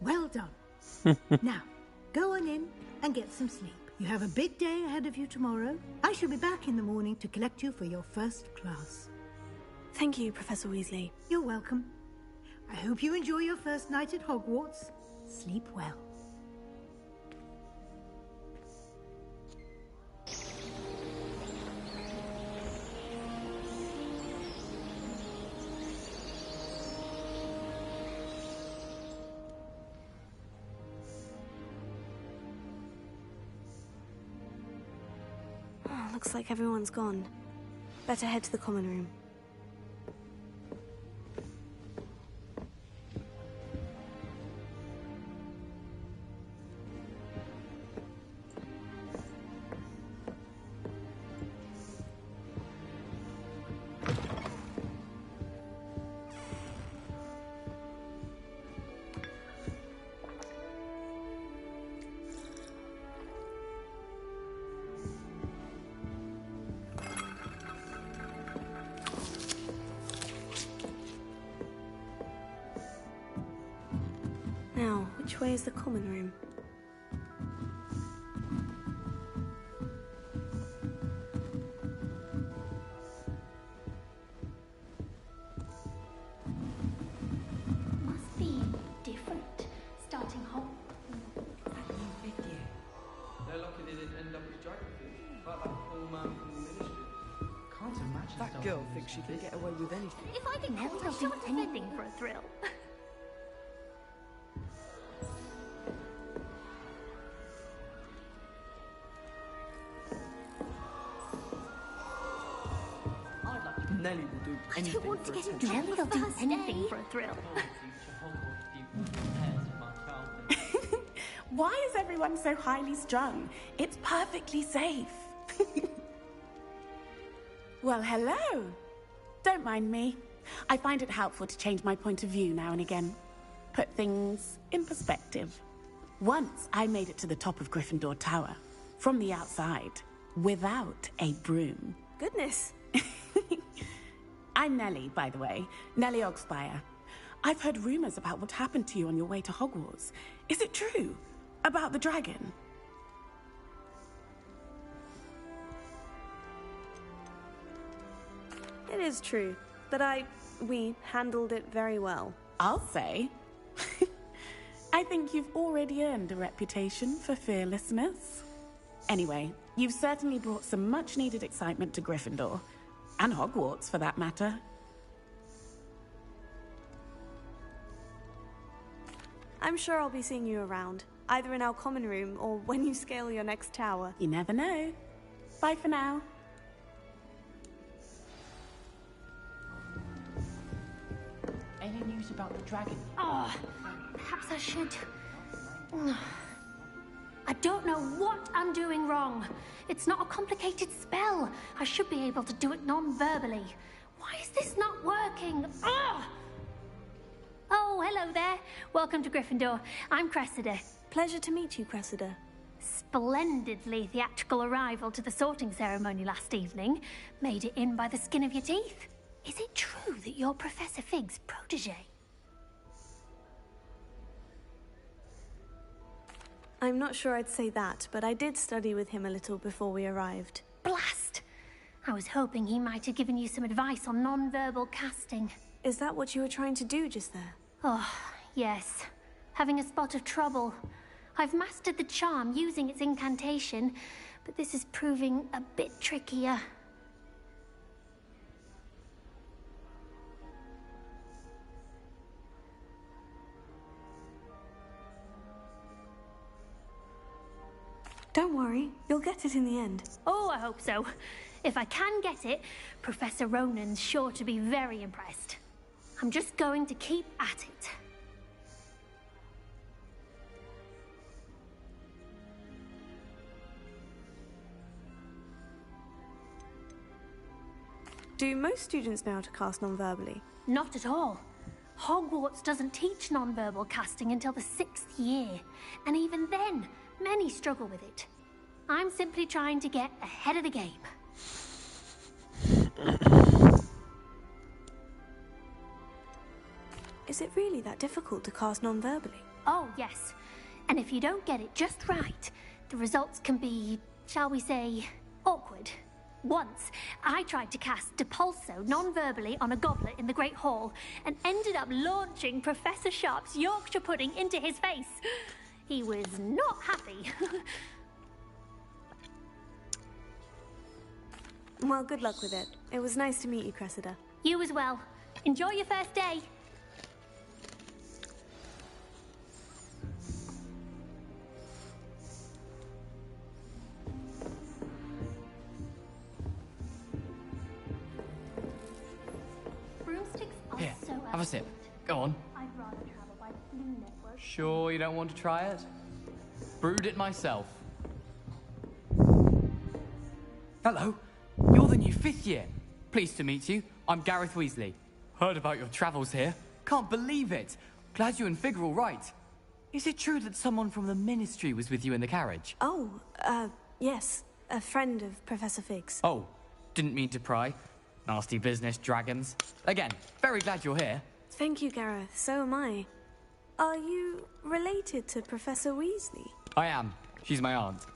Well done. Now, go on in and get some sleep. You have a big day ahead of you tomorrow. I shall be back in the morning to collect you for your first class. Thank you, Professor Weasley. You're welcome. I hope you enjoy your first night at Hogwarts. Sleep well. Looks like everyone's gone. Better head to the common room. Which way is the common room? Must be different. Starting home. They're lucky they didn't end up as geography. Like that poor man from the ministry. Can't imagine that girl thinks she can get away with anything. If I can help, I'll do anything for a thrill. Nellie will do I anything don't want to for get in attention. trouble. Nellie will do anything for a thrill. Why is everyone so highly strung? It's perfectly safe. Well, hello. Don't mind me. I find it helpful to change my point of view now and again. Put things in perspective. Once I made it to the top of Gryffindor Tower, from the outside, without a broom. Goodness. I'm Nellie, by the way. Nellie Ogspire. I've heard rumors about what happened to you on your way to Hogwarts. Is it true? About the dragon? It is true, but we handled it very well. I'll say. I think you've already earned a reputation for fearlessness. Anyway, you've certainly brought some much-needed excitement to Gryffindor. And Hogwarts, for that matter. I'm sure I'll be seeing you around, either in our common room or when you scale your next tower. You never know. Bye for now. Any news about the dragon? Oh, perhaps I should. I don't know what I'm doing wrong. It's not a complicated spell. I should be able to do it non-verbally. Why is this not working? Ugh! Oh, hello there. Welcome to Gryffindor. I'm Cressida. Pleasure to meet you, Cressida. Splendidly theatrical arrival to the sorting ceremony last evening. Made it in by the skin of your teeth. Is it true that you're Professor Fig's protege? I'm not sure I'd say that, but I did study with him a little before we arrived. Blast! I was hoping he might have given you some advice on non-verbal casting. Is that what you were trying to do just there? Oh, yes. Having a spot of trouble. I've mastered the charm using its incantation, but this is proving a bit trickier. Don't worry, you'll get it in the end. Oh, I hope so. If I can get it, Professor Ronan's sure to be very impressed. I'm just going to keep at it. Do most students know how to cast non-verbally? Not at all. Hogwarts doesn't teach non-verbal casting until the 6th year, and even then, many struggle with it. I'm simply trying to get ahead of the game. Is it really that difficult to cast non-verbally? Oh, yes. And if you don't get it just right, the results can be, shall we say, awkward. Once, I tried to cast Depulso non-verbally on a goblet in the Great Hall and ended up launching Professor Sharp's Yorkshire pudding into his face. He was not happy. Well, good luck with it. It was nice to meet you, Cressida. You as well. Enjoy your first day. Broomsticks are Here, so have a sip. Go on. I'd rather travel by the Blue Network. Sure you don't want to try it? Brewed it myself. Hello. You're the new 5th year. Pleased to meet you. I'm Gareth Weasley. Heard about your travels here. Can't believe it. Glad you and Fig are all right. Is it true that someone from the Ministry was with you in the carriage? Oh, yes. A friend of Professor Fig's. Oh, didn't mean to pry. Nasty business, dragons. Again, very glad you're here. Thank you, Gareth. So am I. Are you related to Professor Weasley? I am. She's my aunt.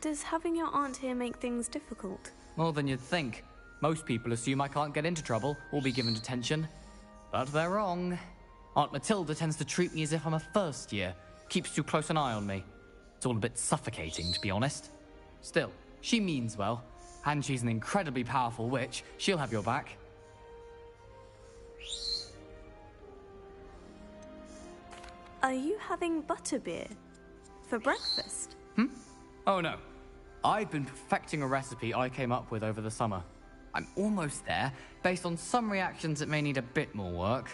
Does having your aunt here make things difficult? More than you'd think. Most people assume I can't get into trouble or be given detention. But they're wrong. Aunt Matilda tends to treat me as if I'm a first year. Keeps too close an eye on me. It's all a bit suffocating, to be honest. Still, she means well. And she's an incredibly powerful witch. She'll have your back. Are you having butterbeer for breakfast? Oh no. I've been perfecting a recipe I came up with over the summer. I'm almost there, based on some reactions that may need a bit more work.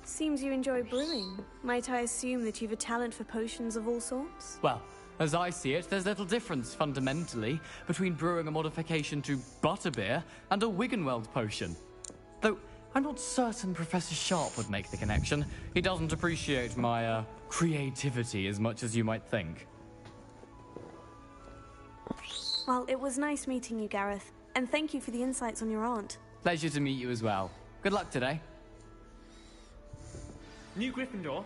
Seems you enjoy brewing. Might I assume that you've a talent for potions of all sorts? Well, as I see it, there's little difference, fundamentally, between brewing a modification to butterbeer and a Wiggenweld potion. Though, I'm not certain Professor Sharp would make the connection. He doesn't appreciate my, creativity as much as you might think. Well, it was nice meeting you, Gareth. And thank you for the insights on your aunt. Pleasure to meet you as well. Good luck today. New Gryffindor.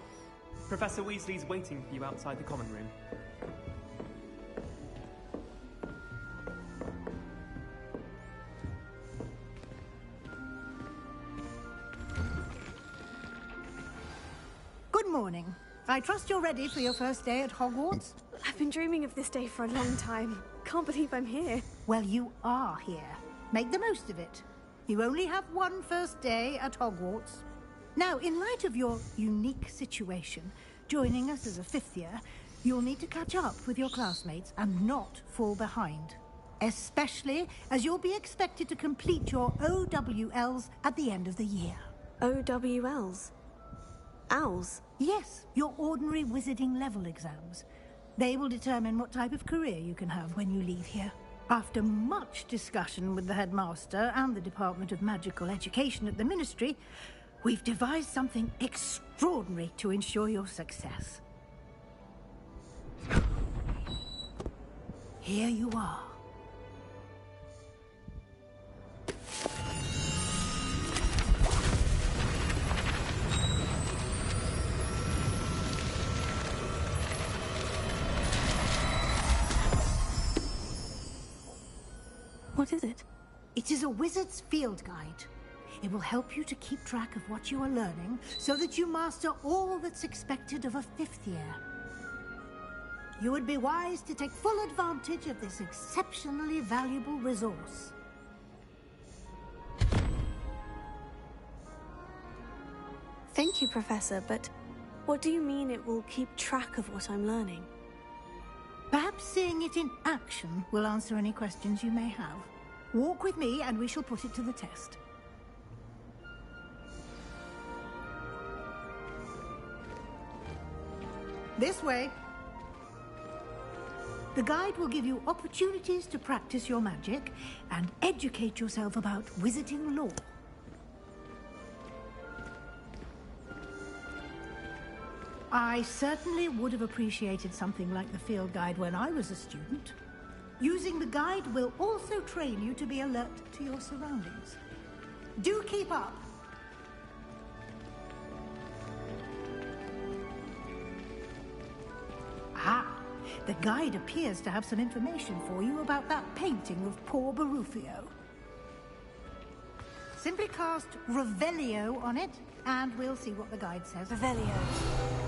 Professor Weasley's waiting for you outside the common room. Good morning. I trust you're ready for your first day at Hogwarts? I've been dreaming of this day for a long time. Can't believe I'm here. Well, you are here. Make the most of it. You only have one first day at Hogwarts. Now, in light of your unique situation, joining us as a fifth year, you'll need to catch up with your classmates and not fall behind. Especially as you'll be expected to complete your OWLs at the end of the year. OWLs? Owls? Yes, your ordinary wizarding level exams. They will determine what type of career you can have when you leave here. After much discussion with the headmaster and the Department of Magical Education at the Ministry, we've devised something extraordinary to ensure your success. Here you are. What is it? It is a wizard's field guide. It will help you to keep track of what you are learning so that you master all that's expected of a fifth year. You would be wise to take full advantage of this exceptionally valuable resource. Thank you, Professor, but what do you mean it will keep track of what I'm learning? Perhaps seeing it in action will answer any questions you may have. Walk with me and we shall put it to the test. This way. The guide will give you opportunities to practice your magic and educate yourself about wizarding lore. I certainly would have appreciated something like the field guide when I was a student. Using the guide will also train you to be alert to your surroundings. Do keep up! Ah, the guide appears to have some information for you about that painting of poor Barufio. Simply cast Revelio on it, and we'll see what the guide says. Revelio.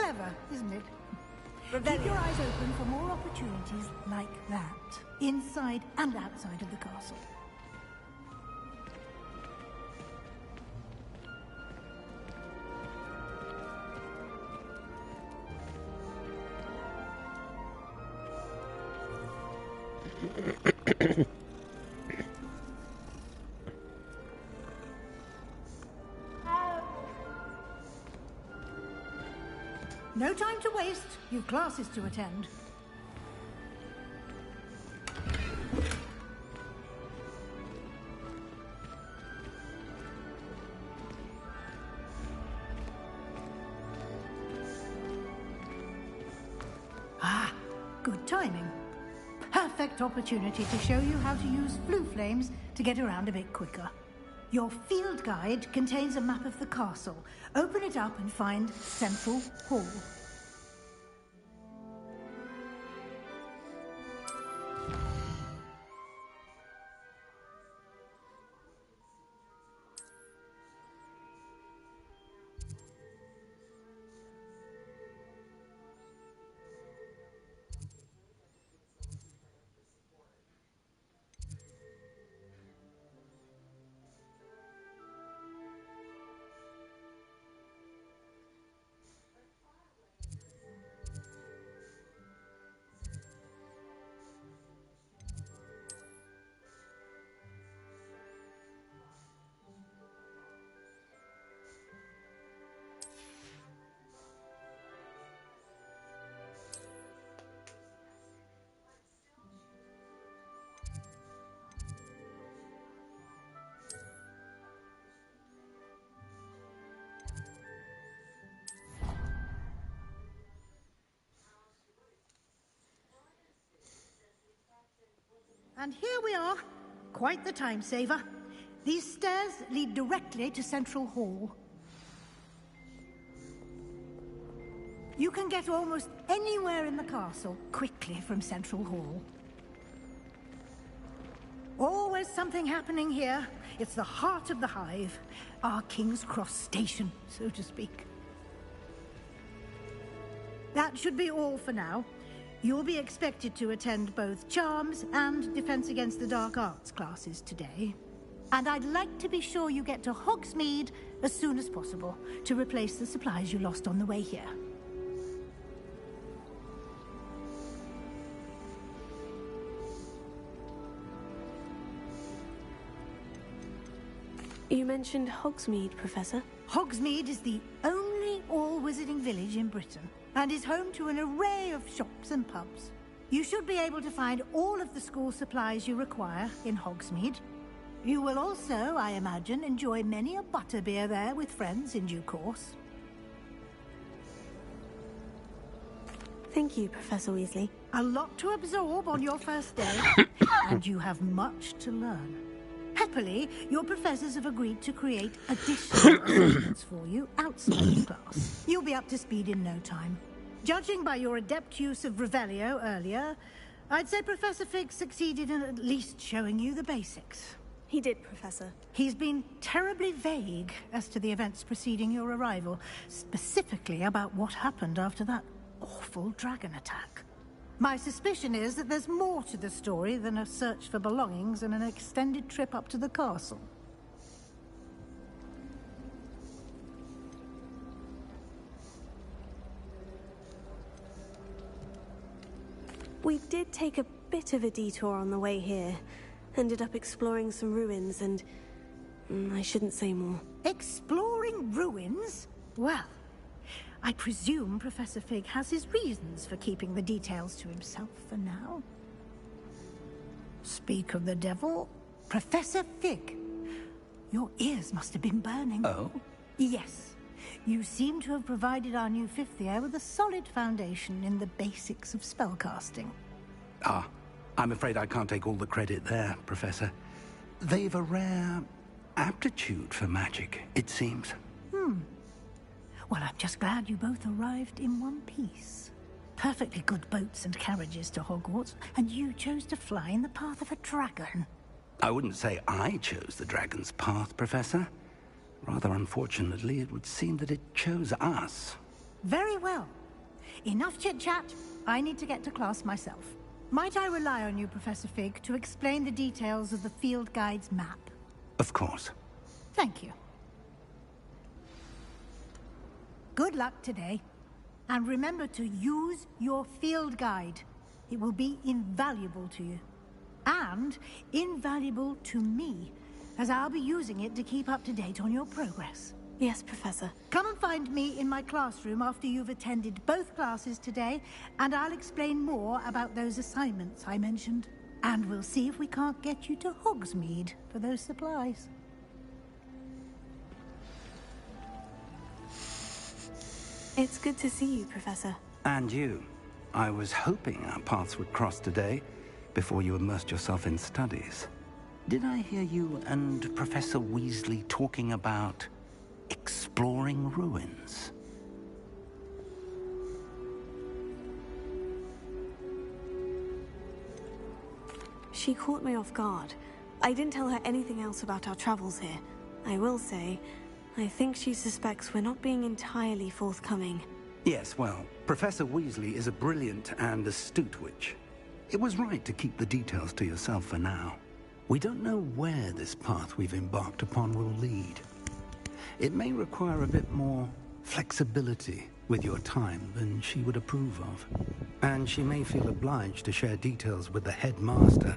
Clever, isn't it? Keep your eyes open for more opportunities like that, inside and outside of the castle. No time to waste. You've classes to attend. Ah, good timing. Perfect opportunity to show you how to use flue flames to get around a bit quicker. Your field guide contains a map of the castle. Open it up and find Central Hall. And here we are. Quite the time saver. These stairs lead directly to Central Hall. You can get almost anywhere in the castle quickly from Central Hall. Always something happening here. It's the heart of the Hive. Our King's Cross station, so to speak. That should be all for now. You'll be expected to attend both Charms and Defense Against the Dark Arts classes today. And I'd like to be sure you get to Hogsmeade as soon as possible to replace the supplies you lost on the way here. You mentioned Hogsmeade, Professor. Hogsmeade is the only all-wizarding village in Britain and is home to an array of shops and pubs. You should be able to find all of the school supplies you require in Hogsmeade. You will also, I imagine, enjoy many a butterbeer there with friends in due course. Thank you, Professor Weasley. A lot to absorb on your first day, and you have much to learn. Happily, your professors have agreed to create additional assignments for you outside of class. You'll be up to speed in no time. Judging by your adept use of Revelio earlier, I'd say Professor Fig succeeded in at least showing you the basics. He did, Professor. He's been terribly vague as to the events preceding your arrival, specifically about what happened after that awful dragon attack. My suspicion is that there's more to the story than a search for belongings and an extended trip up to the castle. We did take a bit of a detour on the way here. Ended up exploring some ruins and... I shouldn't say more. Exploring ruins? Well, I presume Professor Fig has his reasons for keeping the details to himself for now. Speak of the devil, Professor Fig. Your ears must have been burning. Oh? Yes. You seem to have provided our new fifth year with a solid foundation in the basics of spellcasting. Ah, I'm afraid I can't take all the credit there, Professor. They've a rare aptitude for magic, it seems. Well, I'm just glad you both arrived in one piece. Perfectly good boats and carriages to Hogwarts, and you chose to fly in the path of a dragon. I wouldn't say I chose the dragon's path, Professor. Rather unfortunately, it would seem that it chose us. Very well. Enough chit-chat. I need to get to class myself. Might I rely on you, Professor Fig, to explain the details of the field guide's map? Of course. Thank you. Good luck today. And remember to use your field guide. It will be invaluable to you. And invaluable to me, as I'll be using it to keep up to date on your progress. Yes, Professor. Come and find me in my classroom after you've attended both classes today, and I'll explain more about those assignments I mentioned. And we'll see if we can't get you to Hogsmeade for those supplies. It's good to see you, Professor. And you. I was hoping our paths would cross today, before you immersed yourself in studies. Did I hear you and Professor Weasley talking about exploring ruins? She caught me off guard. I didn't tell her anything else about our travels here. I will say, I think she suspects we're not being entirely forthcoming. Yes, well, Professor Weasley is a brilliant and astute witch. It was right to keep the details to yourself for now. We don't know where this path we've embarked upon will lead. It may require a bit more flexibility with your time than she would approve of. And she may feel obliged to share details with the headmaster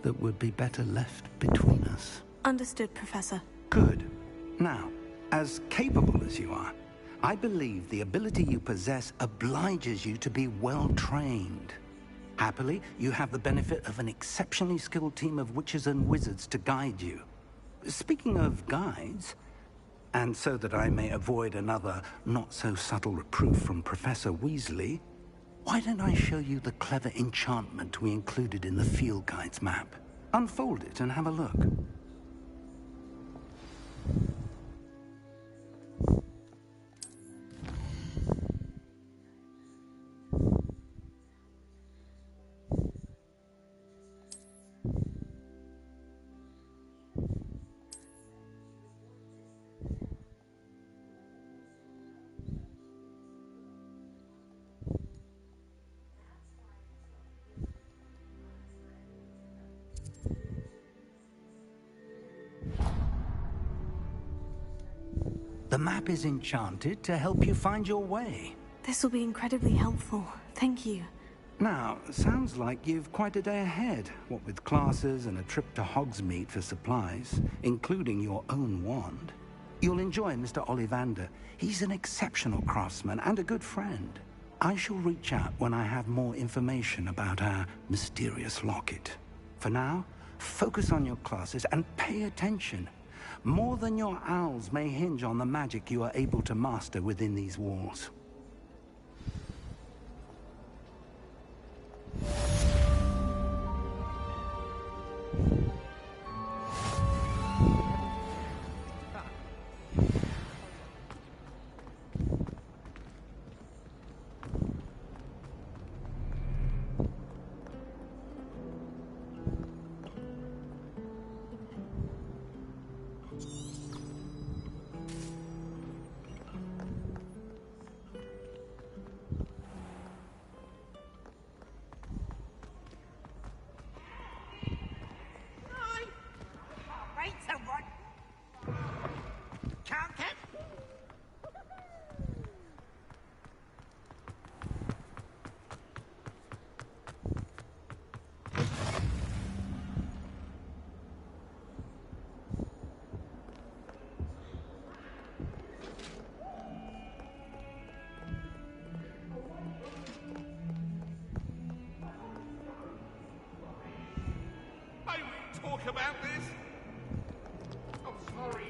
that would be better left between us. Understood, Professor. Good. Now, as capable as you are, I believe the ability you possess obliges you to be well-trained. Happily, you have the benefit of an exceptionally skilled team of witches and wizards to guide you. Speaking of guides, and so that I may avoid another not-so-subtle reproof from Professor Weasley, why don't I show you the clever enchantment we included in the field guide's map? Unfold it and have a look. The map is enchanted to help you find your way. This will be incredibly helpful. Thank you. Now, sounds like you've quite a day ahead, what with classes and a trip to Hogsmeade for supplies, including your own wand. You'll enjoy Mr. Ollivander. He's an exceptional craftsman and a good friend. I shall reach out when I have more information about our mysterious locket. For now, focus on your classes and pay attention. More than your owls may hinge on the magic you are able to master within these walls. Talk about this? I'm sorry.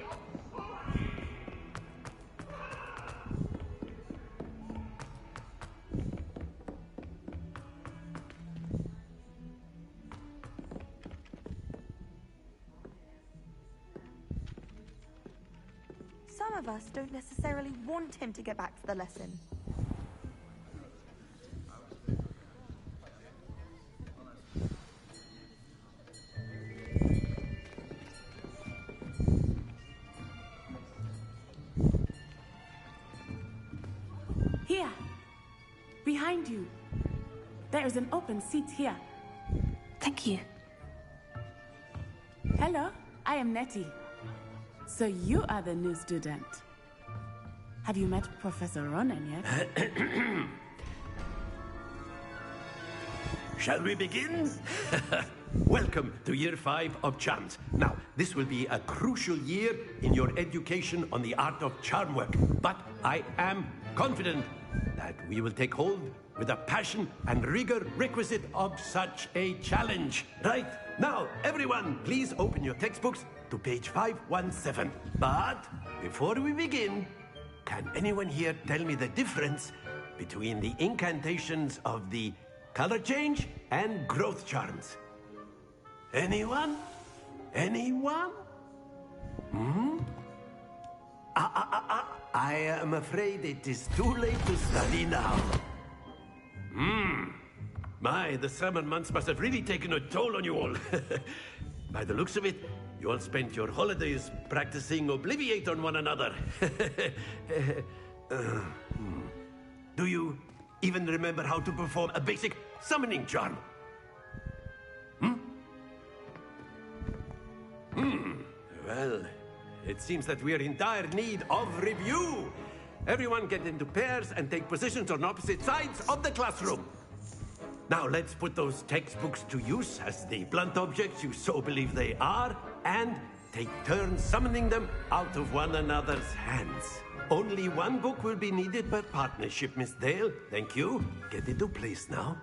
Some of us don't necessarily want him to get back to the lesson. Here. Behind you. There is an open seat here. Thank you. Hello, I am Nettie. So you are the new student. Have you met Professor Ronan yet? Shall we begin? Welcome to Year 5 of Charms. Now, this will be a crucial year in your education on the art of charm work. But I am confident that we will take hold with the passion and rigor requisite of such a challenge. Right? Now, everyone, please open your textbooks to page 517. But before we begin, can anyone here tell me the difference between the incantations of the color change and growth charms? Anyone? Anyone? I am afraid it is too late to study now. My, the summer months must have really taken a toll on you all. By the looks of it, you all spent your holidays practicing Obliviate on one another. Do you even remember how to perform a basic summoning charm? Well, it seems that we are in dire need of review. Everyone get into pairs and take positions on opposite sides of the classroom. Now let's put those textbooks to use as the blunt objects you so believe they are, and take turns summoning them out of one another's hands. Only one book will be needed per partnership, Miss Dale. Thank you. Get into place now.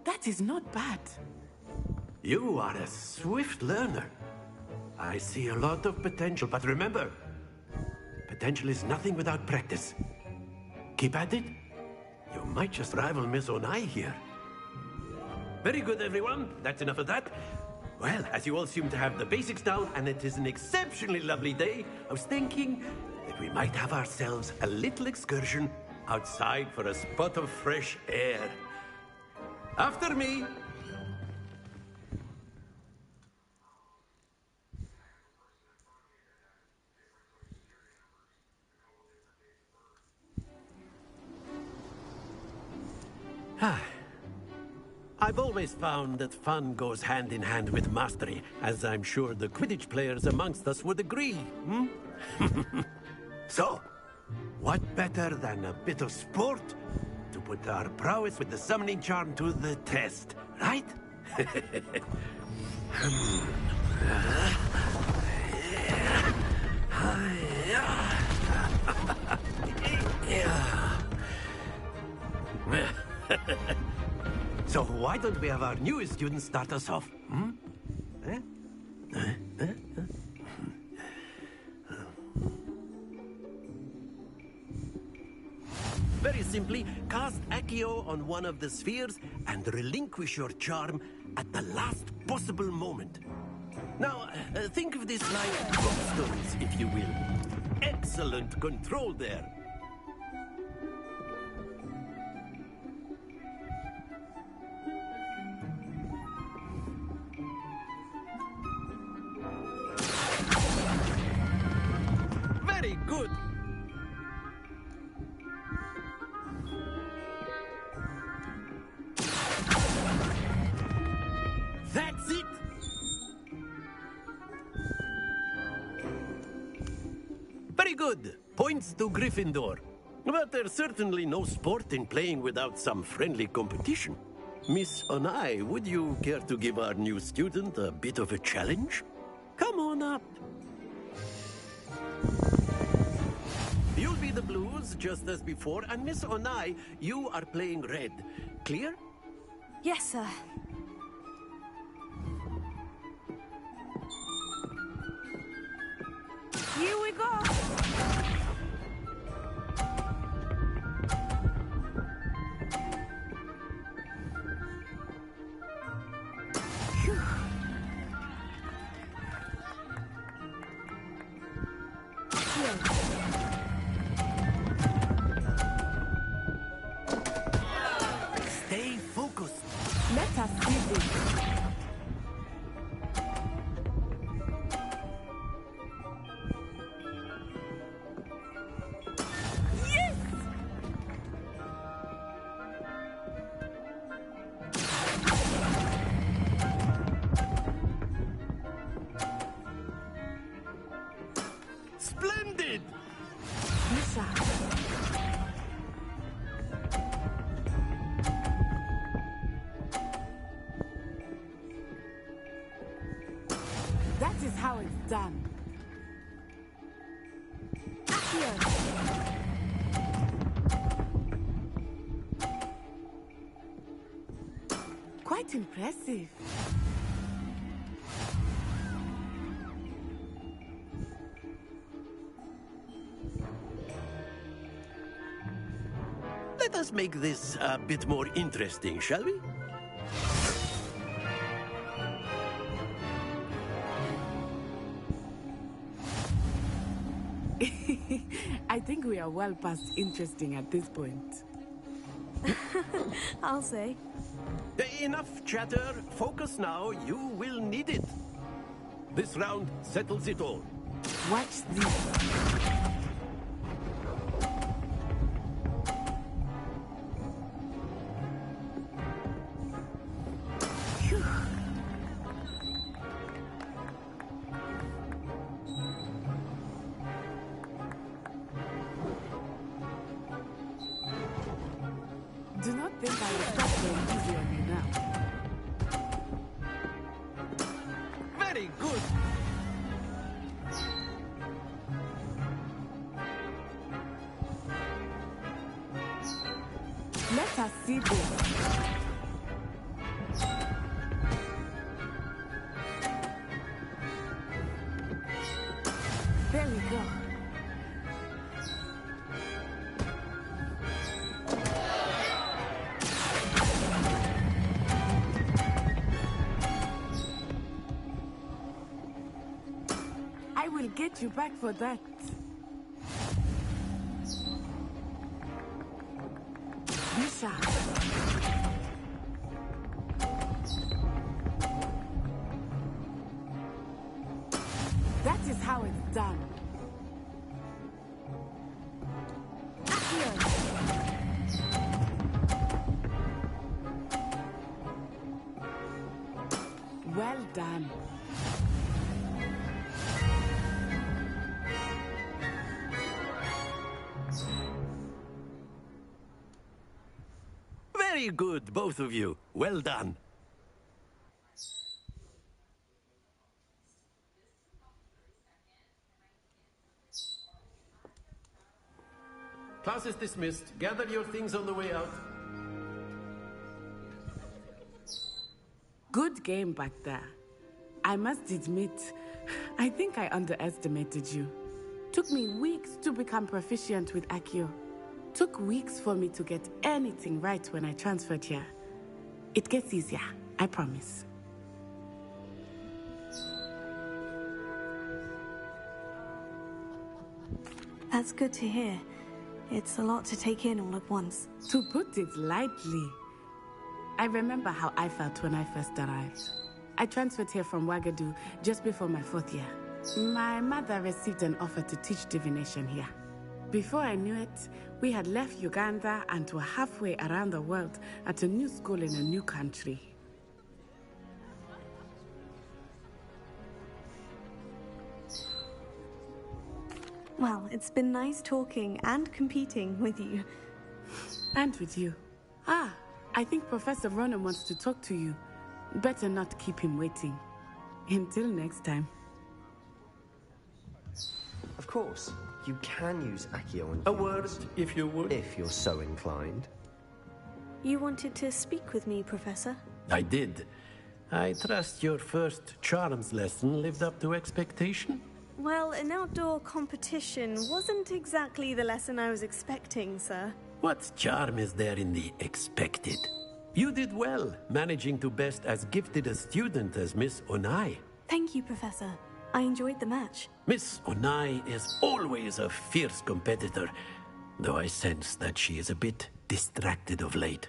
That is not bad. You are a swift learner. I see a lot of potential, but remember, potential is nothing without practice. Keep at it. You might just rival Miss Onai here. Very good, everyone. That's enough of that. Well, as you all seem to have the basics down, and it is an exceptionally lovely day, I was thinking that we might have ourselves a little excursion outside for a spot of fresh air. After me. I've always found that fun goes hand in hand with mastery, as I'm sure the Quidditch players amongst us would agree. So, what better than a bit of sport to put our prowess with the summoning charm to the test, right? So why don't we have our newest student start us off? Very simply, cast Accio on one of the spheres and relinquish your charm at the last possible moment. Now, think of this like gobstones, if you will. Excellent control there. Very good. That's it! Very good. Points to Gryffindor. But there's certainly no sport in playing without some friendly competition. Miss Onai, would you care to give our new student a bit of a challenge? Come on up. You'll be the blues, just as before, and Miss Onai, you are playing red. Clear? Yes, sir. Here we go! Stay focused. Let us see this. Splendid! That is how it's done. Quite impressive. Let us make this a bit more interesting, shall we? I think we are well past interesting at this point. I'll say. Enough chatter. Focus now. You will need it. This round settles it all. Watch this. Do not think I will stop going easy on you now. Very good. Let us see this. There we go. I will get you back for that. Lisa. That is how it's done. Well done. Very good, both of you. Well done. Class is dismissed. Gather your things on the way out. Good game back there. I must admit, I think I underestimated you. Took me weeks to become proficient with Accio. Took weeks for me to get anything right when I transferred here. It gets easier, I promise. That's good to hear. It's a lot to take in all at once. To put it lightly, I remember how I felt when I first arrived. I transferred here from Wagadu just before my 4th year. My mother received an offer to teach divination here. Before I knew it, we had left Uganda and were halfway around the world at a new school in a new country. Well, it's been nice talking and competing with you. And with you. I think Professor Ronan wants to talk to you. Better not keep him waiting. Until next time. Of course, you can use Accio on A word, if you would. if you're so inclined. You wanted to speak with me, Professor? I did. I trust your first charms lesson lived up to expectation? Well, an outdoor competition wasn't exactly the lesson I was expecting, sir. What charm is there in the expected? You did well, managing to best as gifted a student as Miss Onai. Thank you, Professor. I enjoyed the match. Miss Onai is always a fierce competitor, though I sense that she is a bit distracted of late.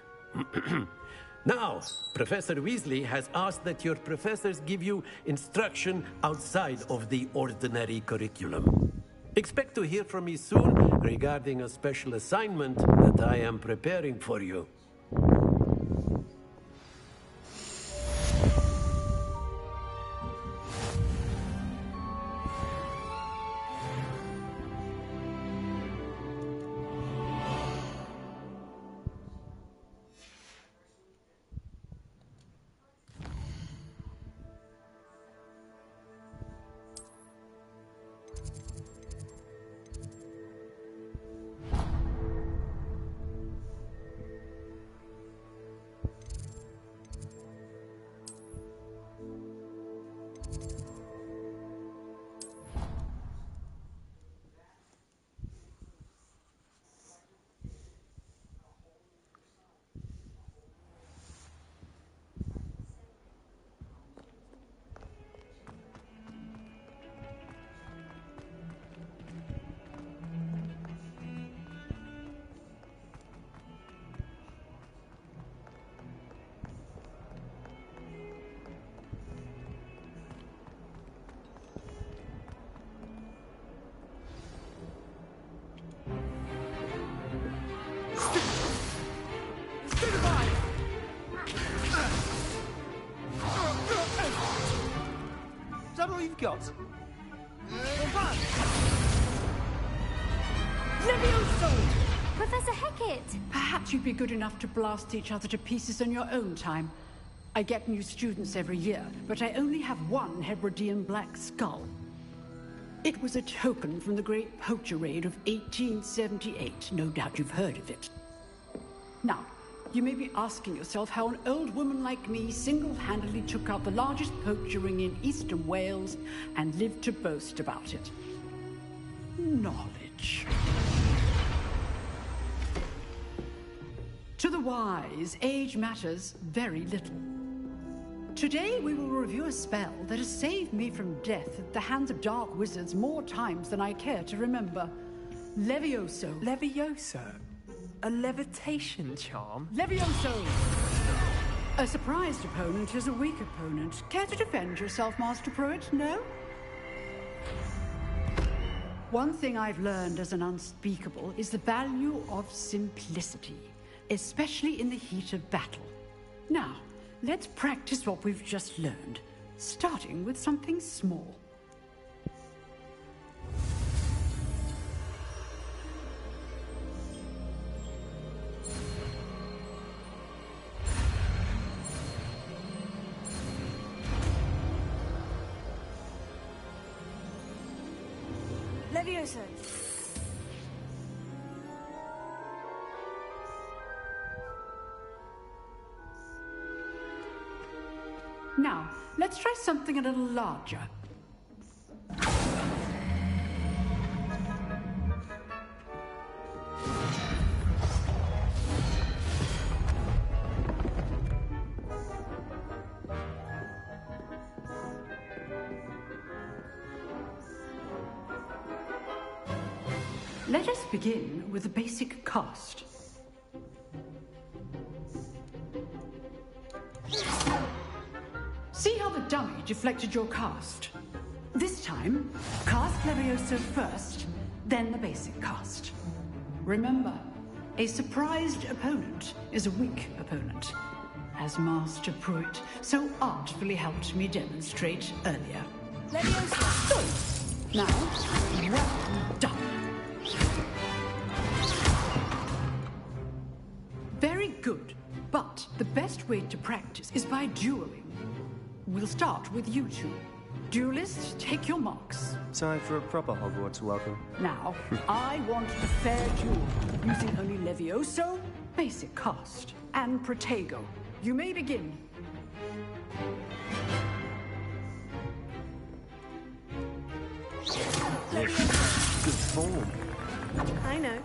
Now, Professor Weasley has asked that your professors give you instruction outside of the ordinary curriculum. Expect to hear from me soon regarding a special assignment that I am preparing for you. Is that all you've got? Levioso! Professor Hecat! Perhaps you'd be good enough to blast each other to pieces on your own time. I get new students every year, but I only have one Hebridean black skull. It was a token from the Great Poacher Raid of 1878. No doubt you've heard of it. Now, you may be asking yourself how an old woman like me single-handedly took out the largest poacher ring in eastern Wales and lived to boast about it. Knowledge. To the wise, age matters very little. Today we will review a spell that has saved me from death at the hands of dark wizards more times than I care to remember. Levioso. Levioso? A levitation charm? Levioso! A surprised opponent is a weak opponent. Care to defend yourself, Master Pruitt? No? One thing I've learned as an unspeakable is the value of simplicity, especially in the heat of battle. Now, let's practice what we've just learned, starting with something small. Levioso! Now, let's try something a little larger. Let us begin with a basic cast. See how the dummy deflected your cast? This time, cast Levioso first, then the basic cast. Remember, a surprised opponent is a weak opponent, as Master Pruitt so artfully helped me demonstrate earlier. Levioso! Good. Now, well done. Very good, but the best way to practice is by dueling. We'll start with you two. Duelists, take your marks. Time for a proper Hogwarts welcome. Now, I want a fair duel, using only Levioso, basic cast, and Protego. You may begin. Good form. I know.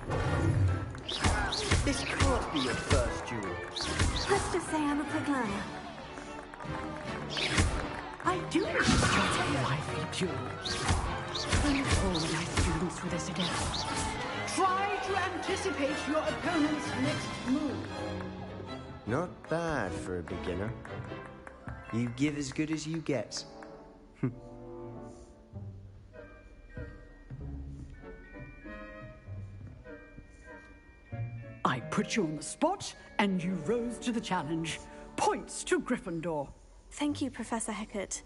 This can't be your first duel. Let's just say I'm a quick learner. I do not try to be lively, duel. And all my students do this again. Try to anticipate your opponent's next move. Not bad for a beginner. You give as good as you get. I put you on the spot, and you rose to the challenge. Points to Gryffindor. Thank you, Professor Hecat.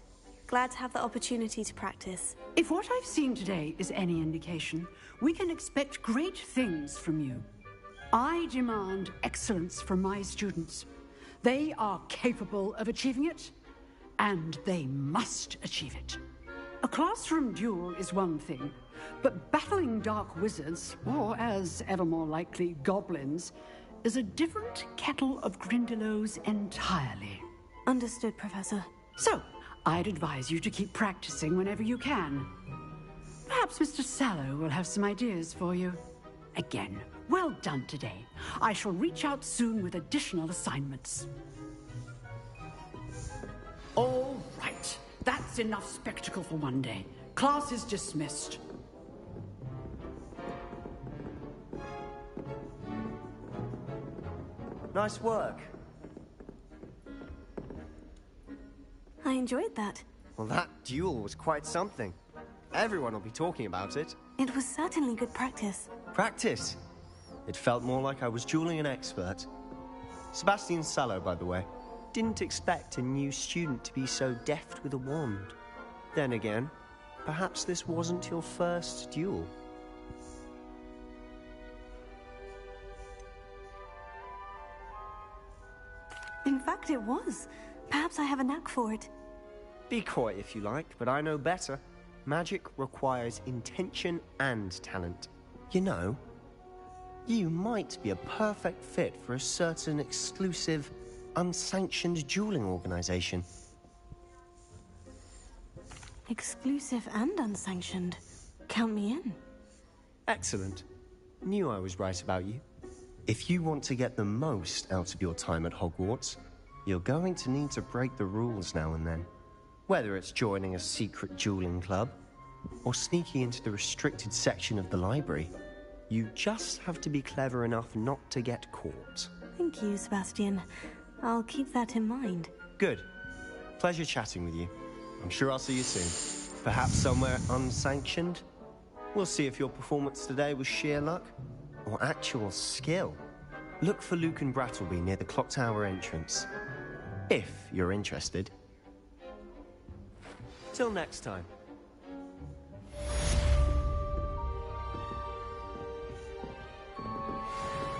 Glad to have the opportunity to practice. If what I've seen today is any indication, we can expect great things from you. I demand excellence from my students. They are capable of achieving it, and they must achieve it. A classroom duel is one thing, but battling dark wizards, or as ever more likely, goblins, is a different kettle of Grindylows entirely. Understood, Professor. So, I'd advise you to keep practicing whenever you can. Perhaps Mr. Sallow will have some ideas for you. Again, well done today. I shall reach out soon with additional assignments. All right. That's enough spectacle for one day. Class is dismissed. Nice work. I enjoyed that. Well, that duel was quite something. Everyone will be talking about it. It was certainly good practice. Practice? It felt more like I was dueling an expert. Sebastian Sallow, by the way. Didn't expect a new student to be so deft with a wand. Then again, perhaps this wasn't your first duel. In fact, it was. Perhaps I have a knack for it. Be coy if you like, but I know better. Magic requires intention and talent. You know, you might be a perfect fit for a certain exclusive, unsanctioned dueling organization. Exclusive and unsanctioned. Count me in. Excellent. Knew I was right about you. If you want to get the most out of your time at Hogwarts, you're going to need to break the rules now and then. Whether it's joining a secret dueling club, or sneaking into the restricted section of the library, you just have to be clever enough not to get caught. Thank you, Sebastian. I'll keep that in mind. Good. Pleasure chatting with you. I'm sure I'll see you soon. Perhaps somewhere unsanctioned? We'll see if your performance today was sheer luck or actual skill. Look for Luke and Brattleby near the clock tower entrance. If you're interested. Till next time.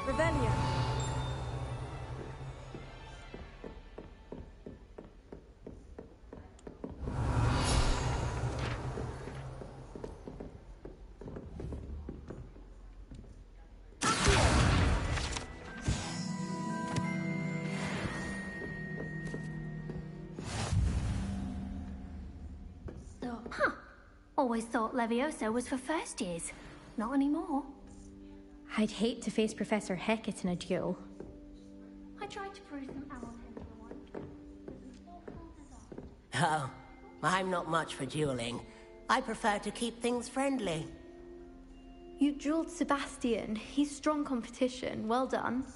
Revelio. Always thought Levioso was for first years. Not anymore. I'd hate to face Professor Hecat in a duel. I tried to prove some arrowheads for one. Oh, I'm not much for dueling. I prefer to keep things friendly. You dueled Sebastian. He's strong competition. Well done.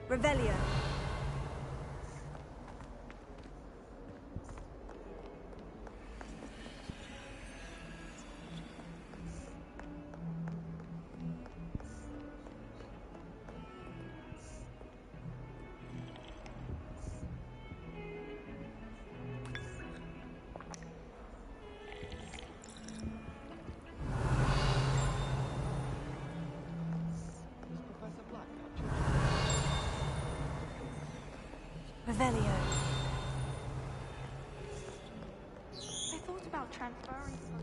Revelio. Revelio. I thought about transferring some.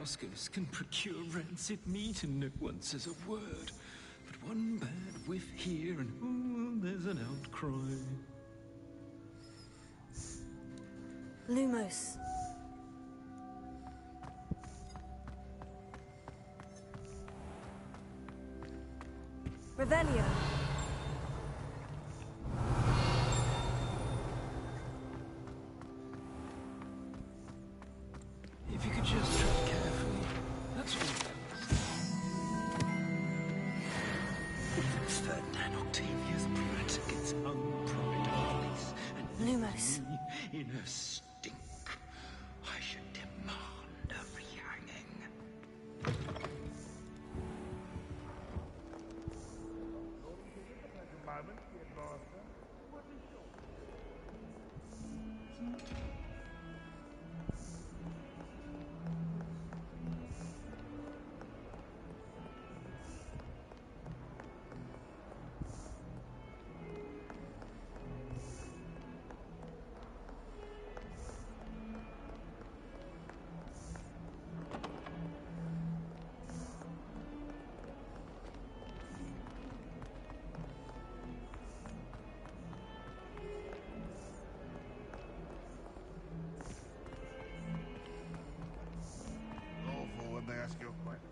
Oscars can procure rancid meat and no one says a word. But one bad whiff here and oh, there's an outcry. Lumos. Revelio. If you could just tread carefully, that's all. Even Ferdinand Octavius Pratt gets hung pride of place and Lumos. in a stink. I should demand a rehanging. Awful when they ask you a question.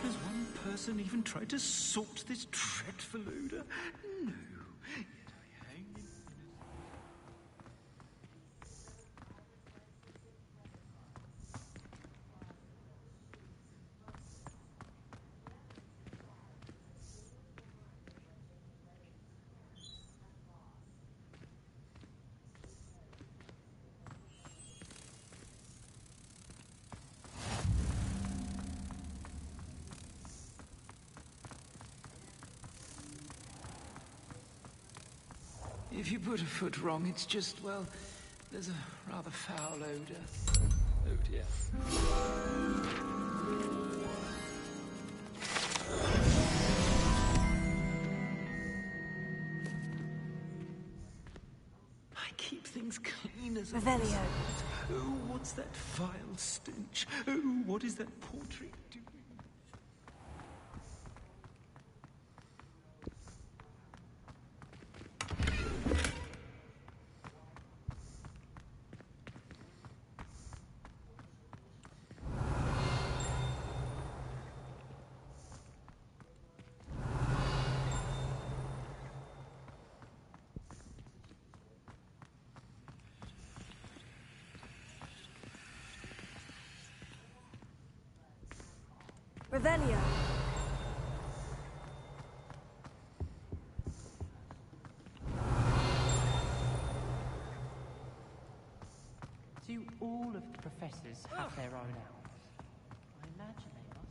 Has one person even tried to sort this dreadful odor? No. Yet I hang in. If you put a foot wrong, it's just, well, there's a rather foul odor. Oh dear. I keep things clean as a Revelio. Oh, what's that vile stench? Oh, what is that portrait doing? Revelio. Do all of the professors have their own owls? I imagine they must.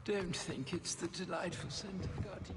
Don't think it's the delightful scent of gardenia.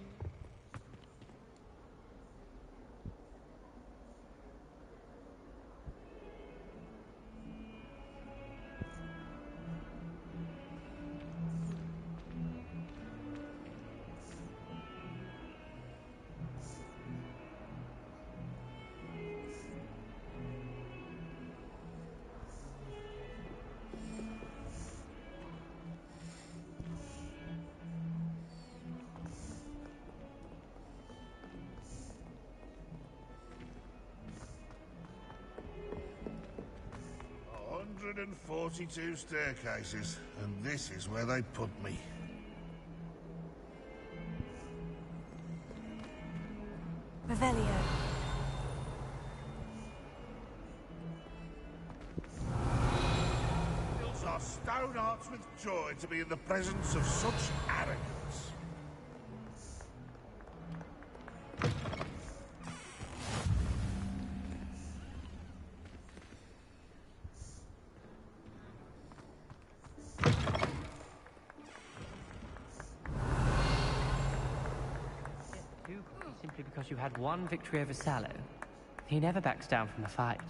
Hundred and 42 staircases, and this is where they put me. Revelio. Hills are stone hearts with joy to be in the presence of such arrogance. Too close. simply because you had one victory over Sallow. He never backs down from a fight.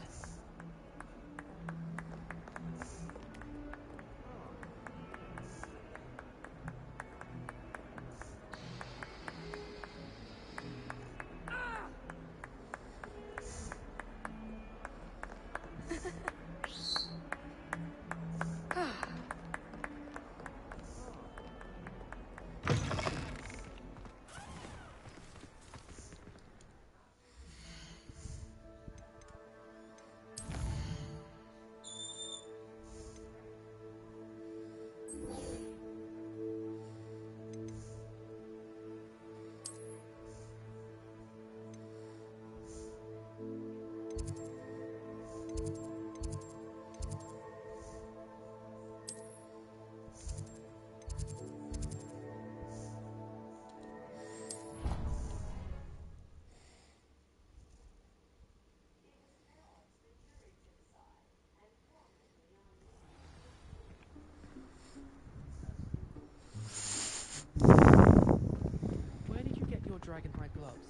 Where did you get your dragonhide gloves?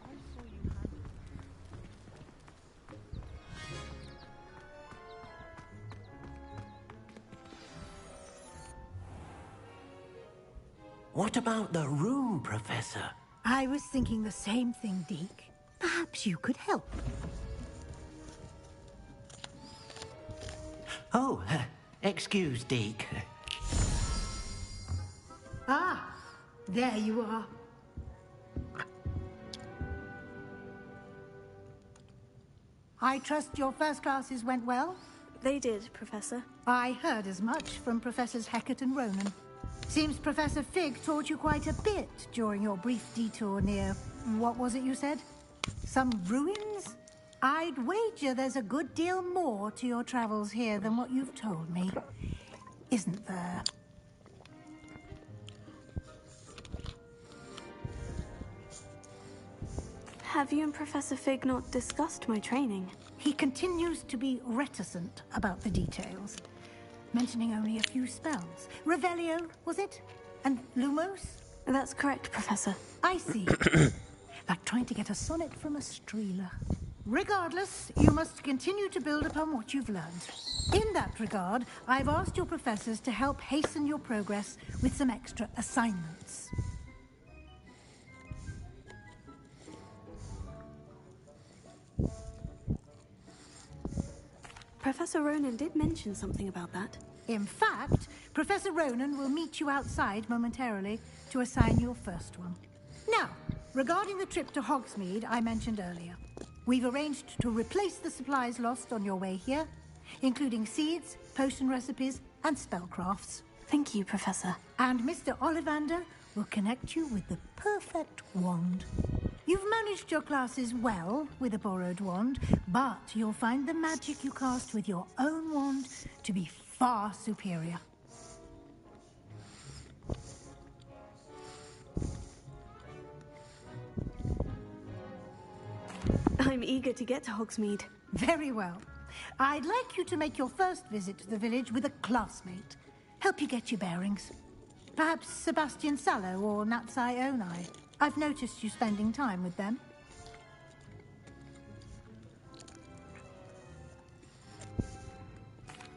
I saw you handle them. What about the room, Professor? I was thinking the same thing, Deke. Perhaps you could help. Oh, excuse, Deke. Ah, there you are. I trust your first classes went well? They did, Professor. I heard as much from Professors Hecat and Ronan. Seems Professor Fig taught you quite a bit during your brief detour near... what was it you said? Some ruins? I'd wager there's a good deal more to your travels here than what you've told me. Isn't there? Have you and Professor Fig not discussed my training? He continues to be reticent about the details, mentioning only a few spells. Revelio, was it? And Lumos? That's correct, Professor. I see. Like trying to get a sonnet from a streeler. Regardless, you must continue to build upon what you've learned. In that regard, I've asked your professors to help hasten your progress with some extra assignments. Professor Ronan did mention something about that. In fact, Professor Ronan will meet you outside momentarily to assign your first one. Now, regarding the trip to Hogsmeade I mentioned earlier, we've arranged to replace the supplies lost on your way here, including seeds, potion recipes, and spellcrafts. Thank you, Professor. And Mr. Ollivander will connect you with the perfect wand. You've managed your classes well with a borrowed wand, but you'll find the magic you cast with your own wand to be far superior. I'm eager to get to Hogsmeade. Very well. I'd like you to make your first visit to the village with a classmate. Help you get your bearings. Perhaps Sebastian Sallow or Natsai Onai. I've noticed you spending time with them.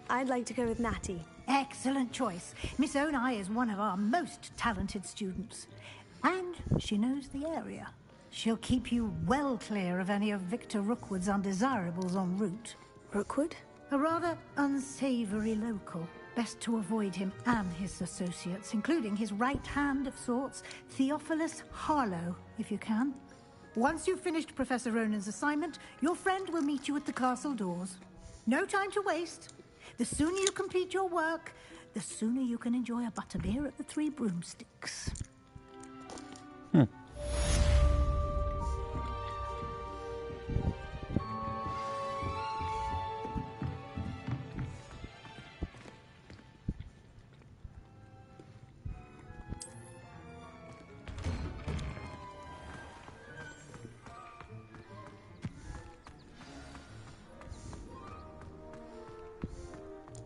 I'd like to go with Natty. Excellent choice. Miss Onai is one of our most talented students. And she knows the area. She'll keep you well clear of any of Victor Rookwood's undesirables en route. Rookwood? A rather unsavory local. Best to avoid him and his associates, including his right hand of sorts, Theophilus Harlow, if you can. Once you've finished Professor Ronan's assignment, your friend will meet you at the castle doors. No time to waste. The sooner you complete your work, the sooner you can enjoy a butterbeer at the Three Broomsticks.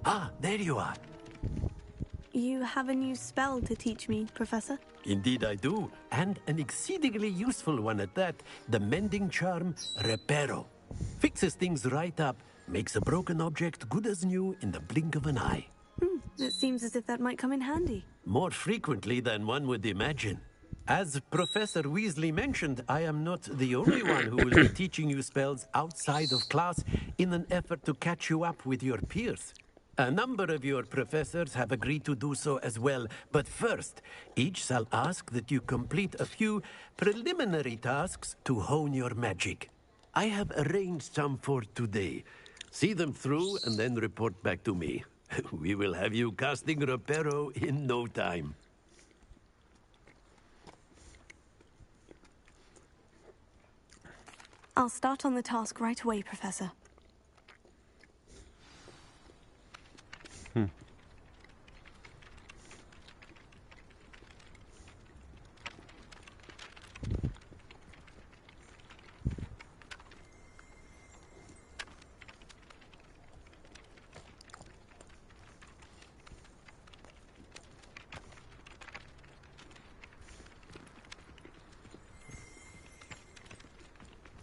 Ah, there you are. You have a new spell to teach me, Professor? Indeed I do, and an exceedingly useful one at that. The mending charm, Reparo. Fixes things right up, makes a broken object good as new in the blink of an eye. It seems as if that might come in handy. More frequently than one would imagine. As Professor Weasley mentioned, I am not the only one who will be teaching you spells outside of class in an effort to catch you up with your peers. A number of your professors have agreed to do so as well, but first, each shall ask that you complete a few preliminary tasks to hone your magic. I have arranged some for today. See them through and then report back to me. We will have you casting Reparo in no time. I'll start on the task right away, Professor.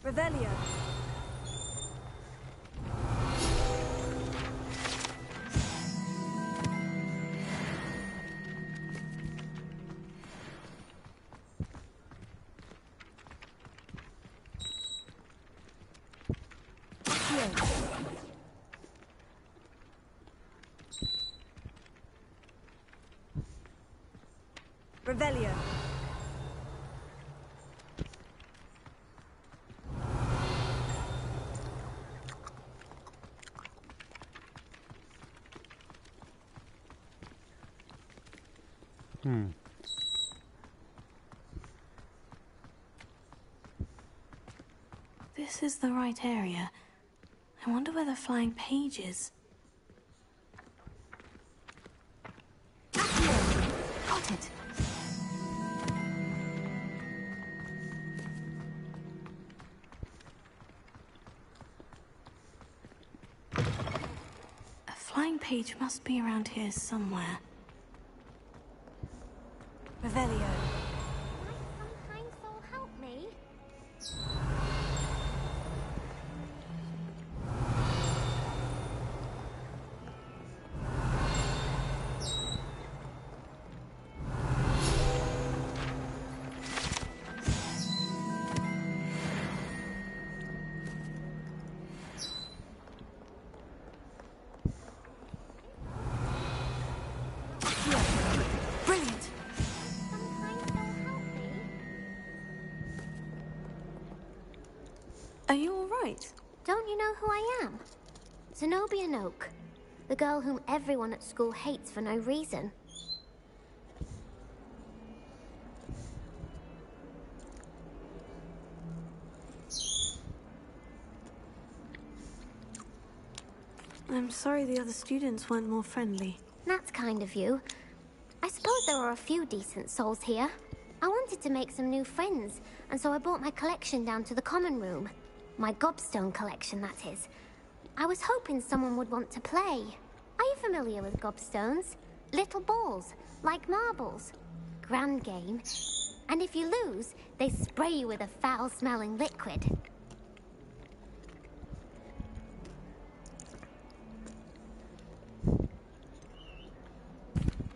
Revelio. Revelio. This is the right area. I wonder where the flying page is. Got it. A flying page must be around here somewhere. Revelio. Some kind soul help me? Brilliant. Are you all right? Don't you know who I am? Zenobia Noak, the girl whom everyone at school hates for no reason. I'm sorry the other students weren't more friendly. That's kind of you. I suppose there are a few decent souls here. I wanted to make some new friends, and so I brought my collection down to the common room. My gobstone collection, that is. I was hoping someone would want to play. Are you familiar with gobstones? Little balls, like marbles. Grand game. And if you lose, they spray you with a foul-smelling liquid.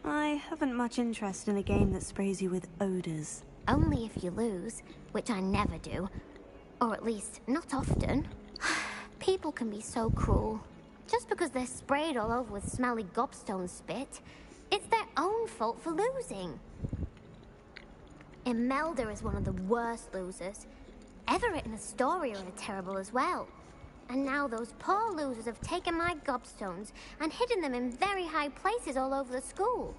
I haven't much interest in a game that sprays you with odors. Only if you lose, which I never do. Or at least, not often. People can be so cruel. Just because they're sprayed all over with smelly gobstone spit, it's their own fault for losing. Imelda is one of the worst losers. Everett and Astoria are terrible as well. And now those poor losers have taken my gobstones and hidden them in very high places all over the school.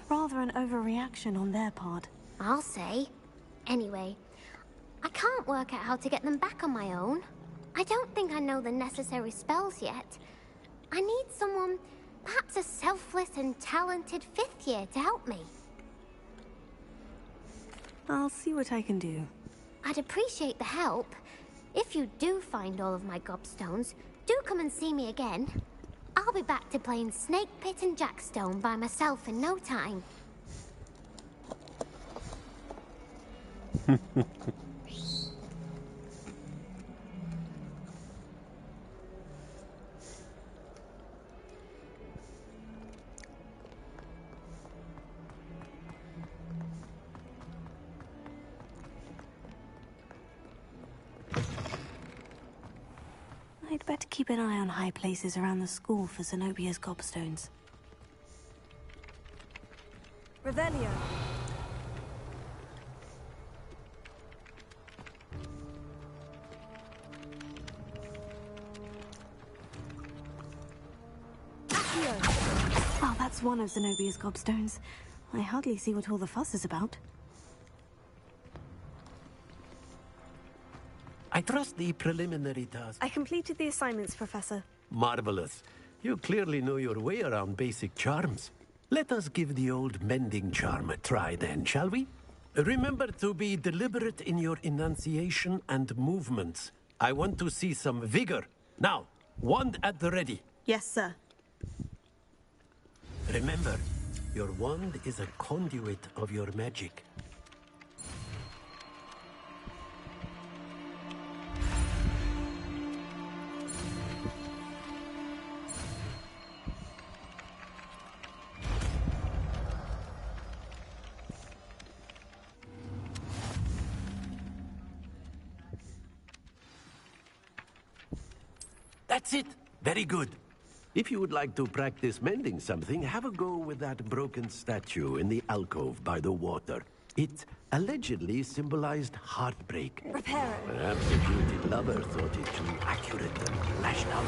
Rather an overreaction on their part. I'll say. Anyway, I can't work out how to get them back on my own. I don't think I know the necessary spells yet. I need someone, perhaps a selfless and talented fifth year to help me. I'll see what I can do. I'd appreciate the help. If you do find all of my gobstones, do come and see me again. I'll be back to playing Snake Pit and Jackstone by myself in no time. I'd better keep an eye on high places around the school for Zenobia's gobstones. Revelio. Oh, that's one of Zenobia's gobstones. I hardly see what all the fuss is about. I trust the preliminary task. I completed the assignments, Professor. Marvelous. You clearly know your way around basic charms. Let us give the old mending charm a try then, shall we? Remember to be deliberate in your enunciation and movements. I want to see some vigor. Now, wand at the ready. Yes, sir. Remember, your wand is a conduit of your magic. That's it. Very good. If you would like to practice mending something, have a go with that broken statue in the alcove by the water. It allegedly symbolized heartbreak. Repair it. Perhaps the beauty lover thought it too accurate and lashed out.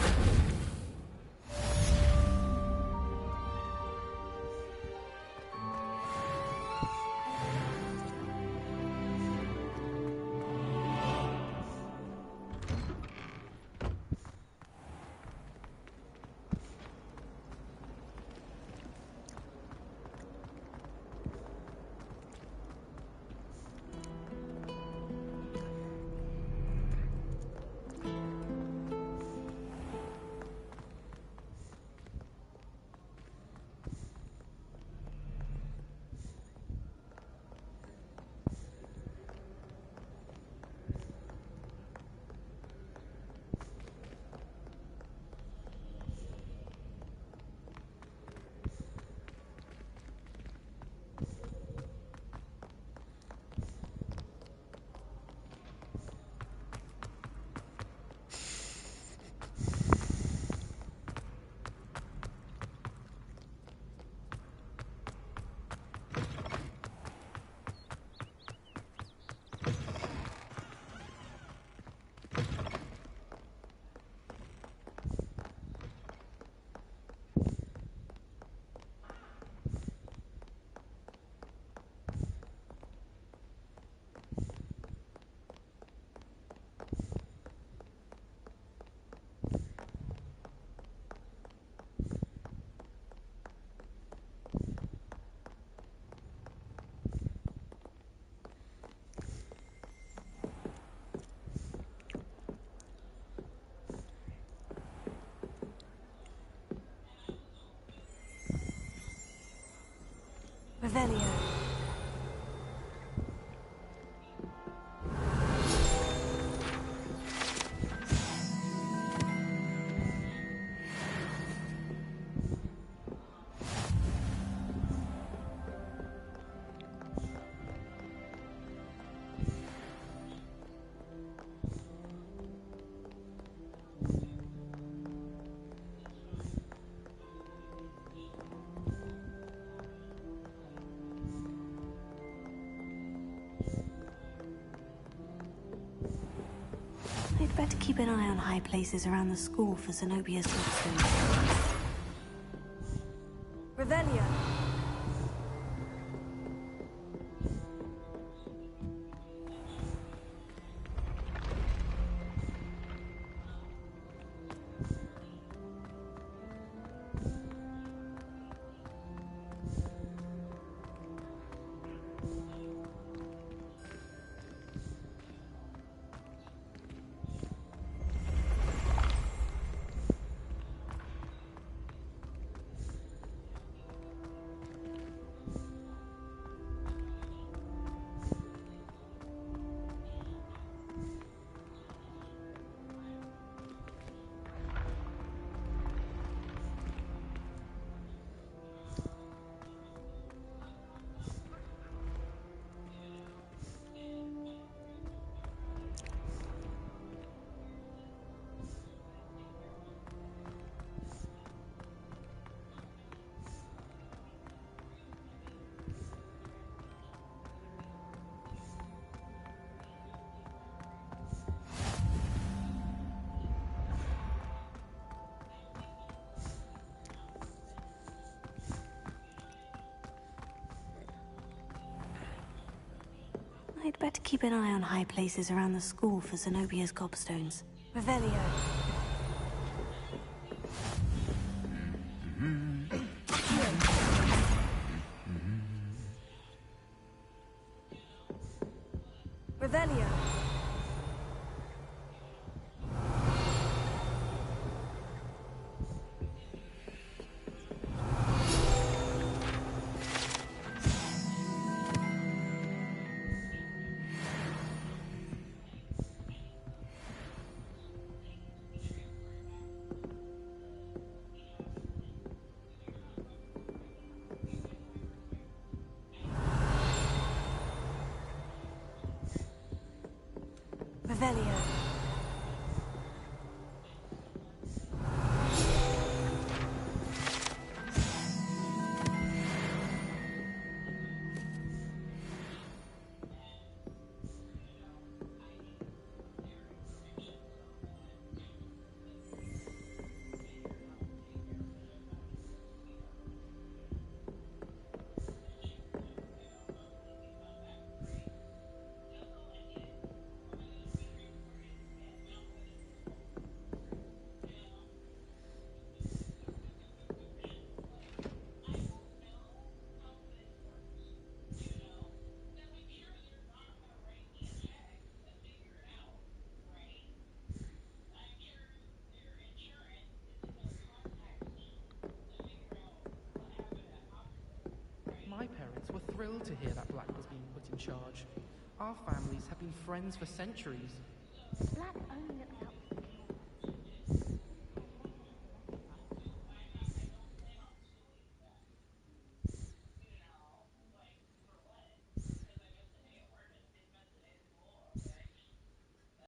Revelio. I'd better keep an eye on high places around the school for Zenobia's gobstones. Revelio. I'd better keep an eye on high places around the school for Zenobia's gobstones. Revelio. Revelio. Revelio. My parents were thrilled to hear that Black was being put in charge. Our families have been friends for centuries. Black